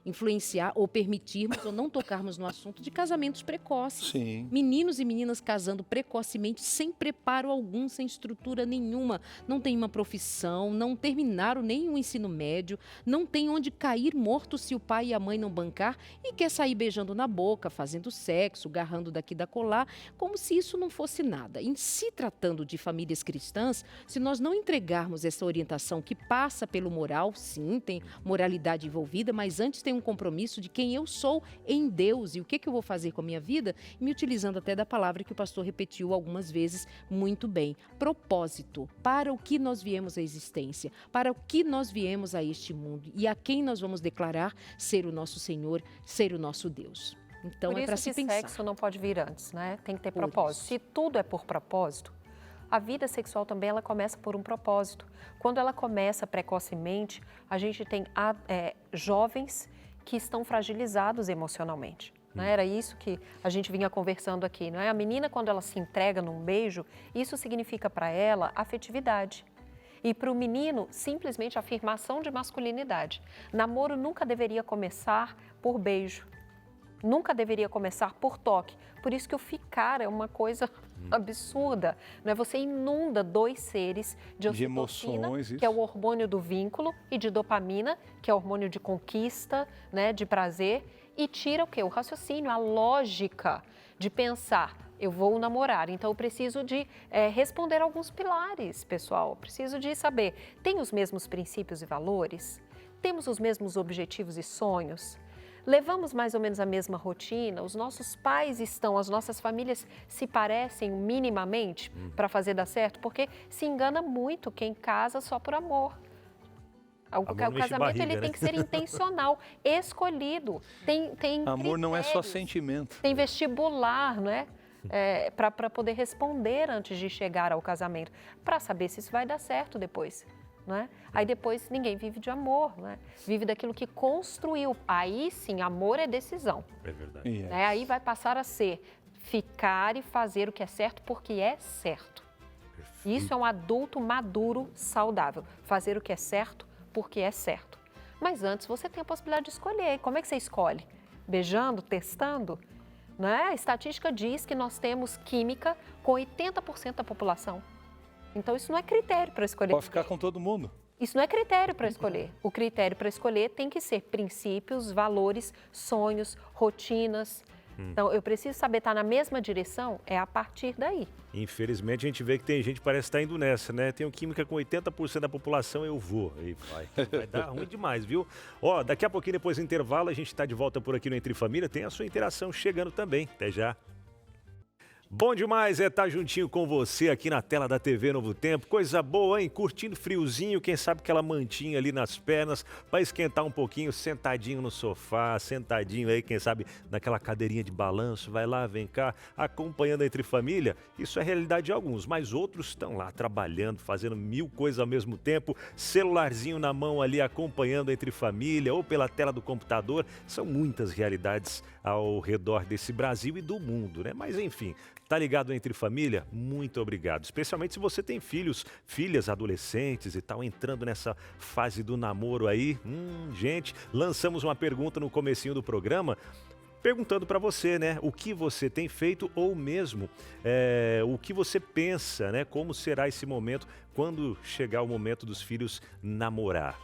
influenciar ou permitirmos ou não tocarmos no assunto de casamentos precoces.
Sim.
Meninos e meninas casando precocemente, sem preparo algum, sem estrutura nenhuma. Não tem uma profissão, não terminaram nem o ensino médio, não tem onde cair morto se o pai e a mãe não bancar e quer sair beijando na boca, fazendo sexo, garrando daqui da colar, como se isso não fosse nada. Em se tratando de famílias cristãs, se nós não entregarmos essa orientação que passa pelo moral, sim, tem moralidade envolvida, mas antes tem um compromisso de quem eu sou em Deus e o que eu vou fazer com a minha vida, me utilizando até da palavra que o pastor repetiu algumas vezes muito bem. Propósito, para o que nós viemos à existência, para o que nós viemos a este mundo e a quem nós vamos declarar ser o nosso Senhor, ser o nosso Deus. Então
Por
é para
isso
se
que
pensar.
sexo não pode vir antes, né? Tem que ter
Por
propósito.
isso.
Se tudo é por propósito, a vida sexual também ela começa por um propósito. Quando ela começa precocemente, a gente tem jovens que estão fragilizados emocionalmente. Né? Era isso que a gente vinha conversando aqui. Não é? A menina, quando ela se entrega num beijo, isso significa para ela afetividade. E para o menino, simplesmente afirmação de masculinidade. Namoro nunca deveria começar por beijo. Nunca deveria começar por toque. Por isso que o ficar é uma coisa absurda. Não é? Você inunda dois seres de ocitocina,
emoções,
que é o
isso.
hormônio do vínculo, e de dopamina, que é o hormônio de conquista, né, de prazer, e tira o quê? O raciocínio, a lógica de pensar, eu vou namorar, então eu preciso de responder alguns pilares, pessoal. Eu preciso de saber, tem os mesmos princípios e valores? Temos os mesmos objetivos e sonhos? Levamos mais ou menos a mesma rotina? Os nossos pais estão, as nossas famílias se parecem minimamente para fazer dar certo? Porque se engana muito quem casa só por amor. O
Amor não enche
casamento
barriga,
ele
né?
tem que ser intencional, escolhido. Tem
Amor não é só
critérios,
sentimento.
tem vestibular, não é? Para poder responder antes de chegar ao casamento, para saber se isso vai dar certo depois. Não é? Aí depois ninguém vive de amor, não é? Vive daquilo que construiu. Aí sim, amor é decisão.
É verdade.
Yes.
Né? Aí vai passar a ser ficar e fazer o que é certo porque é certo. Isso é um adulto maduro, saudável. Fazer o que é certo porque é certo. Mas antes você tem a possibilidade de escolher. Como é que você escolhe? Beijando, testando? Né? A estatística diz que nós temos química com 80% da população. Então isso não é critério para escolher.
Pode ficar com todo mundo.
Isso não é critério para escolher. O critério para escolher tem que ser princípios, valores, sonhos, rotinas. Então, eu preciso saber estar na mesma direção, é a partir daí.
Infelizmente, a gente vê que tem gente que parece estar indo nessa, né? Tenho química com 80% da população, eu vou. Aí vai dar ruim demais, viu? Ó, daqui a pouquinho, depois do intervalo, a gente está de volta por aqui no Entre Família. Tem a sua interação chegando também. Até já. Bom demais estar juntinho com você aqui na tela da TV Novo Tempo. Coisa boa, hein? Curtindo friozinho, quem sabe aquela mantinha ali nas pernas para esquentar um pouquinho, sentadinho no sofá, sentadinho aí, quem sabe naquela cadeirinha de balanço, vai lá, vem cá, acompanhando Entre Família. Isso é realidade de alguns, mas outros estão lá trabalhando, fazendo mil coisas ao mesmo tempo, celularzinho na mão ali acompanhando Entre Família ou pela tela do computador. São muitas realidades ao redor desse Brasil e do mundo, né? Mas enfim, tá ligado Entre Família? Muito obrigado. Especialmente se você tem filhos, filhas, adolescentes e tal, entrando nessa fase do namoro aí. Gente, lançamos uma pergunta no comecinho do programa, perguntando para você, né, o que você tem feito ou mesmo o que você pensa, né, como será esse momento quando chegar o momento dos filhos namorar?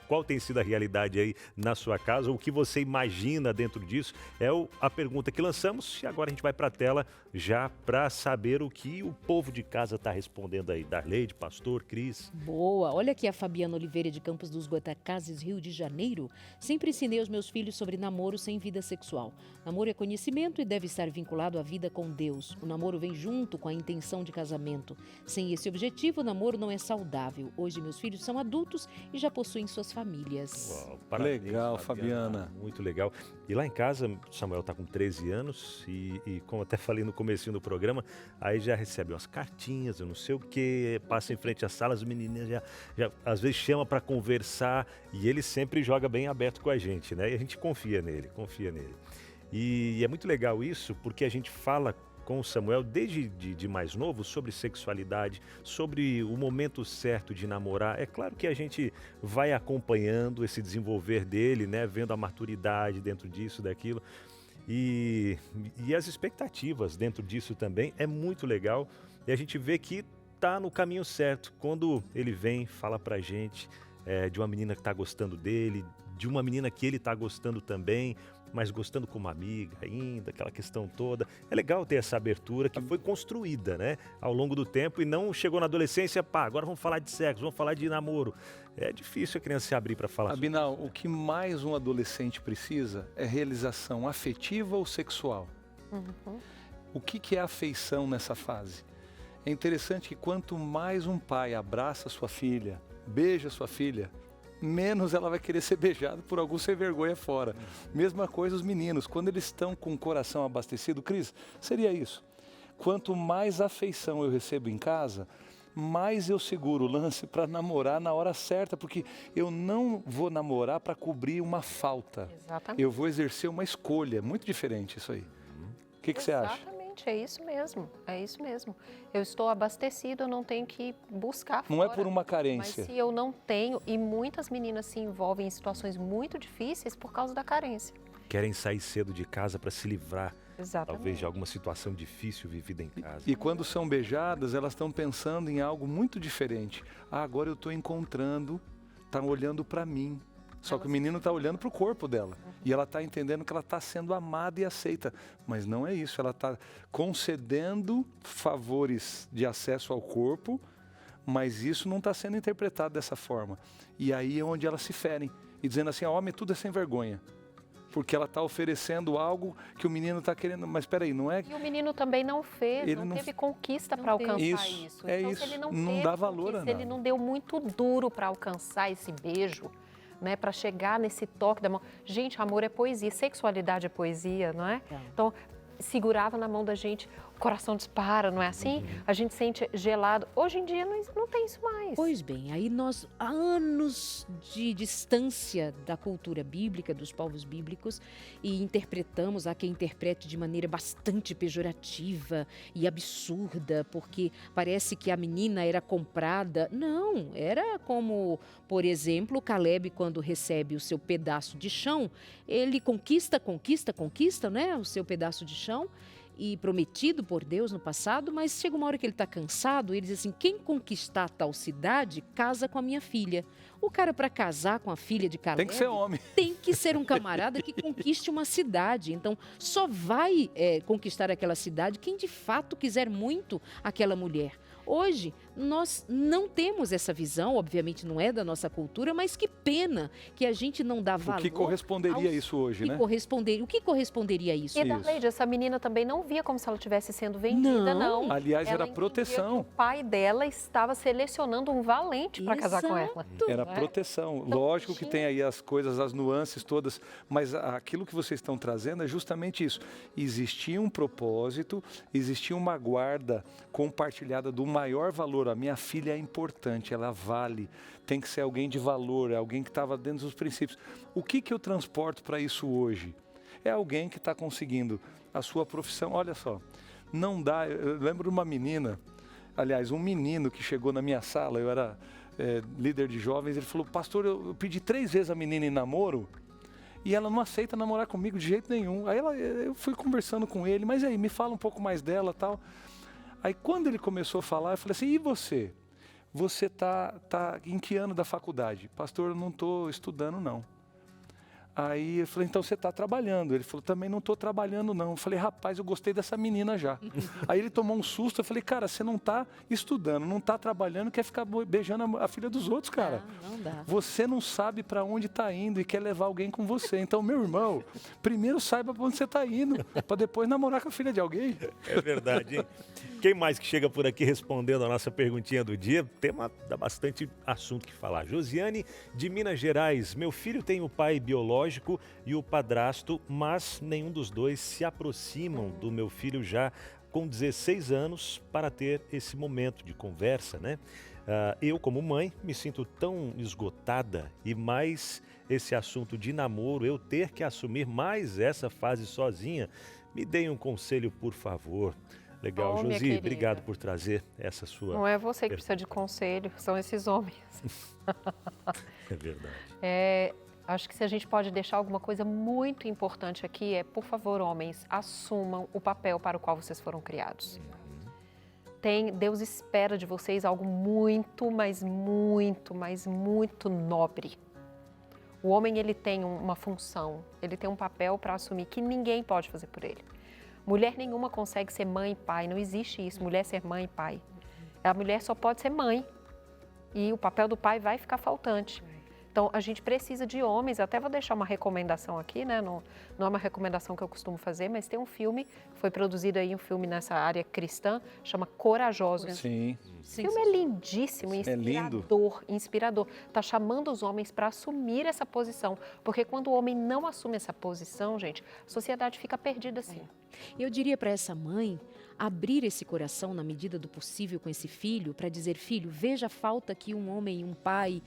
Qual tem sido a realidade aí na sua casa? O que você imagina dentro disso? É a pergunta que lançamos e agora a gente vai para a tela já para saber o que o povo de casa está respondendo aí. Darleide, pastor, Cris.
Boa! Olha aqui a Fabiana Oliveira de Campos dos Goitacazes, Rio de Janeiro. Sempre ensinei aos meus filhos sobre namoro sem vida sexual. Namoro é conhecimento e deve estar vinculado à vida com Deus. O namoro vem junto com a intenção de casamento. Sem esse objetivo, o namoro não é saudável. Hoje meus filhos são adultos e já possuem suas famílias.
Uau, parabéns,
Legal, Fabiana.
Muito legal. E lá em casa, o Samuel está com 13 anos e como até falei no comecinho do programa, aí já recebe umas cartinhas, eu não sei o quê, passa em frente às salas, os menininhos já às vezes chama para conversar e ele sempre joga bem aberto com a gente, né? E a gente confia nele. E é muito legal isso, porque a gente fala com o Samuel desde de mais novo sobre sexualidade, sobre o momento certo de namorar. É claro que a gente vai acompanhando esse desenvolver dele, né? Vendo a maturidade dentro disso, daquilo. E as expectativas dentro disso também é muito legal. E a gente vê que tá no caminho certo. Quando ele vem, fala pra gente de uma menina que tá gostando dele, de uma menina que ele tá gostando também, mas gostando como amiga ainda, aquela questão toda. É legal ter essa abertura que foi construída, né, ao longo do tempo e não chegou na adolescência, agora vamos falar de sexo, vamos falar de namoro. É difícil a criança se abrir para falar.
Abinal, o que mais um adolescente precisa é realização afetiva ou sexual. O que é afeição nessa fase? É interessante que quanto mais um pai abraça sua filha, beija sua filha, menos ela vai querer ser beijada por algum sem vergonha fora. Mesma coisa os meninos, quando eles estão com o coração abastecido, Cris, seria isso. Quanto mais afeição eu recebo em casa, mais eu seguro o lance para namorar na hora certa, porque eu não vou namorar para cobrir uma falta.
Exatamente.
Eu vou exercer uma escolha, muito diferente isso aí. O que você acha?
Exatamente, é isso mesmo. Eu estou abastecido, eu não tenho que buscar fora.
Não é por uma carência.
Mas se eu não tenho, e muitas meninas se envolvem em situações muito difíceis por causa da carência.
Querem sair cedo de casa para se livrar,
Exatamente.
talvez, de alguma situação difícil vivida em casa.
E quando são beijadas, elas estão pensando em algo muito diferente. Agora eu estou encontrando, estão olhando para mim. Só que o menino está olhando para o corpo dela. E ela está entendendo que ela está sendo amada e aceita. Mas não é isso, ela está concedendo favores de acesso ao corpo, mas isso não está sendo interpretado dessa forma. E aí é onde elas se ferem. E dizendo assim, homem, tudo é sem vergonha. Porque ela está oferecendo algo que o menino está querendo. Mas espera aí, não é...
E o menino também não fez,
Ele não
teve conquista para alcançar isso.
É
então,
isso.
se ele não
Não
teve
dá valor a
conquista, ele
nada.
não deu muito duro para alcançar esse beijo, né, para chegar nesse toque da mão. Gente, amor é poesia, sexualidade é poesia, não é? Então, segurava na mão da gente, o coração dispara, não é assim? A gente sente gelado. Hoje em dia não tem isso mais.
Pois bem, aí nós, há anos de distância da cultura bíblica, dos povos bíblicos, e interpretamos, há quem interprete de maneira bastante pejorativa e absurda, porque parece que a menina era comprada. Não, era como, por exemplo, Caleb, quando recebe o seu pedaço de chão, ele conquista, né, o seu pedaço de chão, e prometido por Deus no passado, mas chega uma hora que ele está cansado e ele diz assim, quem conquistar tal cidade, casa com a minha filha. O cara, para casar com a filha de Caleb,
Tem que ser homem.
tem que ser um camarada que conquiste uma cidade. Então, só vai conquistar aquela cidade quem de fato quiser muito aquela mulher. Hoje, nós não temos essa visão, obviamente não é da nossa cultura, mas que pena que a gente não dá valor.
O que corresponderia a isso hoje, né?
O que corresponderia a isso?
E Darleide, essa menina também não via como se ela estivesse sendo vendida, não.
Aliás,
Ela
era
entendia
proteção.
que o pai dela estava selecionando um valente para casar com ela.
Era
não é?
proteção.
Então,
Lógico que tem aí as coisas, as nuances todas, mas aquilo que vocês estão trazendo é justamente isso. Existia um propósito, existia uma guarda compartilhada do maior valor. A minha filha é importante, ela vale, tem que ser alguém de valor, é alguém que estava dentro dos princípios. O que eu transporto para isso hoje? É alguém que está conseguindo a sua profissão. Olha só, não dá, eu lembro de uma menina, aliás, um menino que chegou na minha sala, eu era líder de jovens, ele falou, pastor, eu pedi 3 vezes a menina em namoro e ela não aceita namorar comigo de jeito nenhum. Aí eu fui conversando com ele, mas aí, me fala um pouco mais dela e tal. Aí quando ele começou a falar, eu falei assim, e você? você tá em que ano da faculdade? Pastor, eu não estou estudando, não. Aí eu falei, então você está trabalhando. Ele falou, também não estou trabalhando, não. Eu falei, rapaz, eu gostei dessa menina já. Aí ele tomou um susto, eu falei, cara, você não está estudando, não está trabalhando, quer ficar beijando a filha dos outros, cara.
Não dá.
Você não sabe para onde está indo e quer levar alguém com você. Então, meu irmão, primeiro saiba para onde você está indo, para depois namorar com a filha de alguém.
É verdade, hein? Quem mais que chega por aqui respondendo a nossa perguntinha do dia? Tema dá bastante assunto que falar. Josiane, de Minas Gerais. Meu filho tem o pai biológico e o padrasto, mas nenhum dos dois se aproximam do meu filho já com 16 anos para ter esse momento de conversa, né? Eu, como mãe, me sinto tão esgotada e mais esse assunto de namoro, eu ter que assumir mais essa fase sozinha. Me deem um conselho, por favor. Legal,
minha
Josi,
querida.
obrigado por trazer essa sua...
Não é você que precisa de conselho, são esses homens.
É verdade.
Acho que se a gente pode deixar alguma coisa muito importante aqui por favor, homens, assumam o papel para o qual vocês foram criados. Deus espera de vocês algo muito, mas muito, mas muito nobre. O homem, ele tem uma função, ele tem um papel para assumir que ninguém pode fazer por ele. Mulher nenhuma consegue ser mãe e pai, não existe isso, mulher ser mãe e pai. A mulher só pode ser mãe e o papel do pai vai ficar faltante. Então, a gente precisa de homens, até vou deixar uma recomendação aqui, né? Não é uma recomendação que eu costumo fazer, mas tem um filme, foi produzido aí um filme nessa área cristã, chama Corajosos.
Sim.
O filme é lindíssimo, inspirador. Está chamando os homens para assumir essa posição, porque quando o homem não assume essa posição, gente, a sociedade fica perdida assim.
Eu diria para essa mãe abrir esse coração na medida do possível com esse filho para dizer, filho, veja a falta que um homem, um pai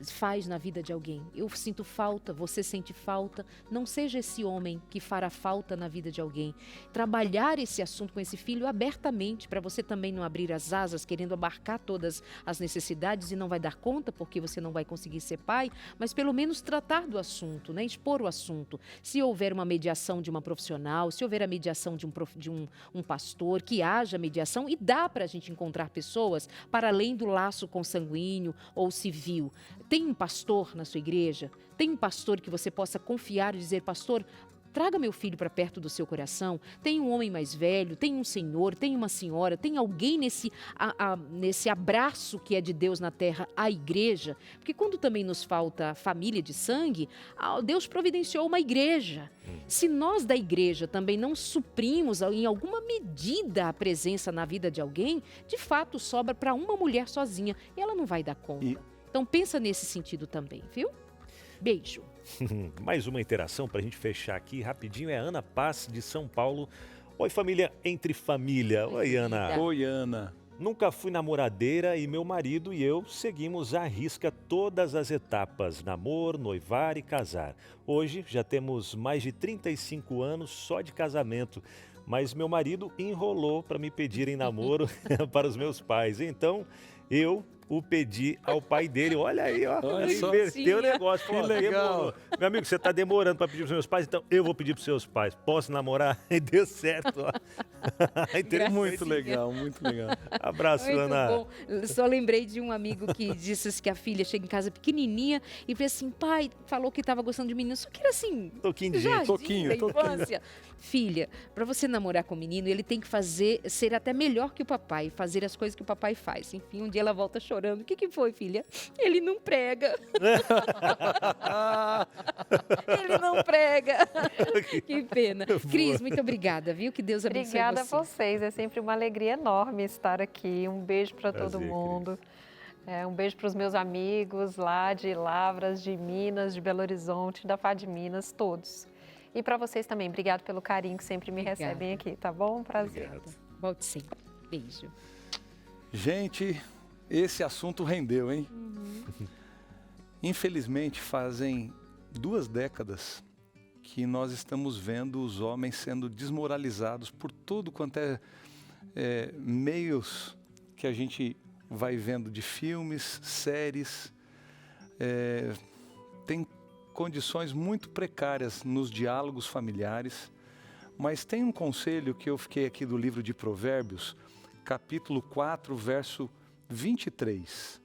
faz na vida de alguém. Eu sinto falta, você sente falta. Não seja esse homem que fará falta na vida de alguém. Trabalhar esse assunto com esse filho abertamente para você também não abrir as asas querendo abarcar todas as necessidades e não vai dar conta porque você não vai conseguir ser pai, mas pelo menos tratar do assunto, né? Expor o assunto. Se houver uma mediação de uma profissional, se houver a mediação de um pastor, que haja mediação e dá para a gente encontrar pessoas para além do laço consanguíneo ou civil. Tem um pastor na sua igreja? Tem um pastor que você possa confiar e dizer, pastor, traga meu filho para perto do seu coração. Tem um homem mais velho, tem um senhor, tem uma senhora, tem alguém nesse abraço que é de Deus na terra, a igreja. Porque quando também nos falta família de sangue, Deus providenciou uma igreja. Se nós da igreja também não suprimos em alguma medida a presença na vida de alguém, de fato sobra para uma mulher sozinha e ela não vai dar conta. Então pensa nesse sentido também, viu? Beijo.
Mais uma interação para a gente fechar aqui rapidinho, é a Ana Paz, de São Paulo. Oi, família Entre Família. Oi, Ana.
Oi, Ana.
Nunca fui namoradeira e meu marido e eu seguimos à risca todas as etapas, namoro, noivar e casar. Hoje já temos mais de 35 anos só de casamento, mas meu marido enrolou para me pedir em namoro para os meus pais. Então, eu o pedi ao pai dele. Olha aí, ó.
Olha só.
Inverteu o negócio.
Que
Pô,
legal.
demorou. Meu amigo, você está demorando para pedir para os meus pais, então eu vou pedir para os seus pais. Posso namorar? E deu certo, ó.
Muito legal, muito legal.
Abraço,
Muito
Ana.
bom. Só lembrei de um amigo que disse que a filha chega em casa pequenininha e falou assim, pai, falou que estava gostando de menino, só que era assim,
Toquinho de
jardim
gente.
da infância. Filha, para você namorar com o menino, ele tem que ser até melhor que o papai, fazer as coisas que o papai faz. Enfim, um dia ela volta chorando. O que foi, filha? Ele não prega. Ele não prega. Que pena. Cris, muito obrigada, viu? Que Deus abençoe
Obrigada
você.
a vocês, é sempre uma alegria enorme estar aqui. Um beijo para todo
Prazer,
mundo. Um beijo para os meus amigos lá de Lavras, de Minas, de Belo Horizonte, da FAD Minas, todos. E para vocês também, obrigado pelo carinho que sempre me
Obrigada.
recebem aqui, tá bom? Prazer.
Volte sempre. Beijo.
Gente, esse assunto rendeu, hein? Infelizmente, fazem 2 décadas que nós estamos vendo os homens sendo desmoralizados por tudo quanto é meios que a gente vai vendo de filmes, séries. Tem condições muito precárias nos diálogos familiares, mas tem um conselho que eu fiquei aqui do livro de Provérbios, capítulo 4, verso 23.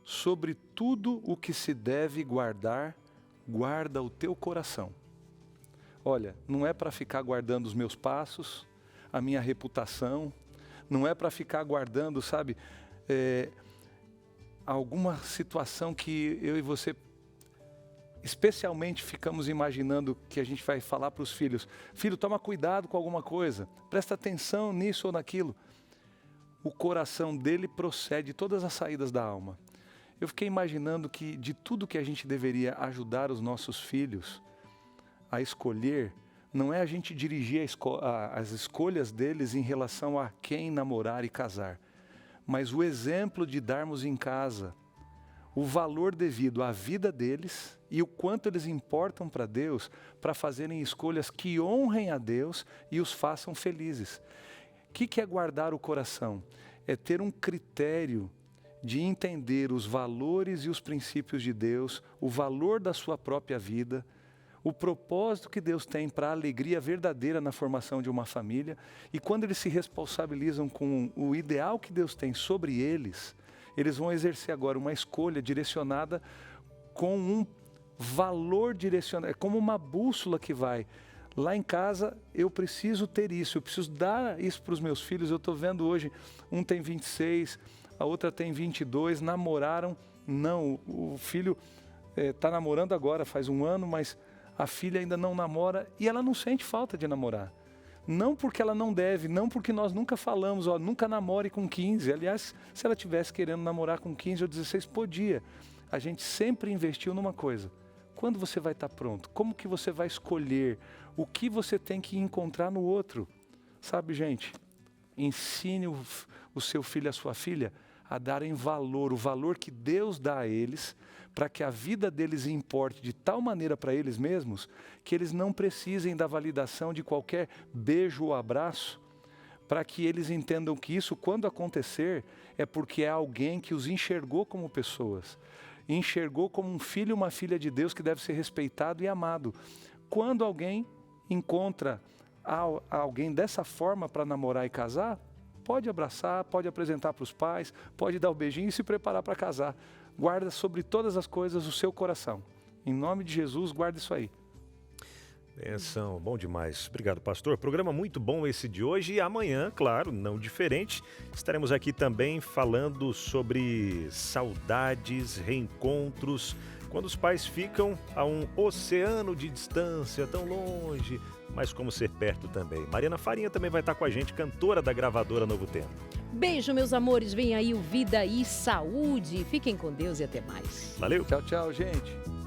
Sobre tudo o que se deve guardar, guarda o teu coração. Olha, não é para ficar guardando os meus passos, a minha reputação, não é para ficar guardando, sabe, alguma situação que eu e você especialmente ficamos imaginando que a gente vai falar para os filhos. Filho, toma cuidado com alguma coisa, presta atenção nisso ou naquilo. O coração dele procede todas as saídas da alma. Eu fiquei imaginando que de tudo que a gente deveria ajudar os nossos filhos a escolher, não é a gente dirigir as escolhas deles em relação a quem namorar e casar, mas o exemplo de darmos em casa o valor devido à vida deles e o quanto eles importam para Deus, para fazerem escolhas que honrem a Deus e os façam felizes. O que é guardar o coração? É ter um critério de entender os valores e os princípios de Deus, o valor da sua própria vida, o propósito que Deus tem para a alegria verdadeira na formação de uma família, e quando eles se responsabilizam com o ideal que Deus tem sobre eles, eles vão exercer agora uma escolha direcionada com um valor direcionado, é como uma bússola que vai. Lá em casa eu preciso ter isso, eu preciso dar isso para os meus filhos. Eu estou vendo hoje, um tem 26, a outra tem 22, namoraram. Não, o filho está namorando agora, faz um ano, mas a filha ainda não namora e ela não sente falta de namorar. Não porque ela não deve, não porque nós nunca falamos, ó, nunca namore com 15. Aliás, se ela estivesse querendo namorar com 15 ou 16, podia. A gente sempre investiu numa coisa. Quando você vai estar pronto? Como que você vai escolher? O que você tem que encontrar no outro? Sabe, gente, ensine o seu filho e a sua filha a darem valor, o valor que Deus dá a eles, para que a vida deles importe de tal maneira para eles mesmos, que eles não precisem da validação de qualquer beijo ou abraço, para que eles entendam que isso, quando acontecer, é porque é alguém que os enxergou como pessoas, enxergou como um filho e uma filha de Deus que deve ser respeitado e amado. Quando alguém encontra alguém dessa forma para namorar e casar, pode abraçar, pode apresentar para os pais, pode dar o beijinho e se preparar para casar. Guarda sobre todas as coisas o seu coração. Em nome de Jesus, guarda isso aí.
Benção, bom demais. Obrigado, pastor. Programa muito bom esse de hoje e amanhã, claro, não diferente, estaremos aqui também falando sobre saudades, reencontros, quando os pais ficam a um oceano de distância, tão longe, mas como ser perto também. Mariana Farinha também vai estar com a gente, cantora da gravadora Novo Tempo.
Beijo, meus amores. Vem aí o Vida e Saúde. Fiquem com Deus e até mais.
Valeu.
Tchau, tchau, gente.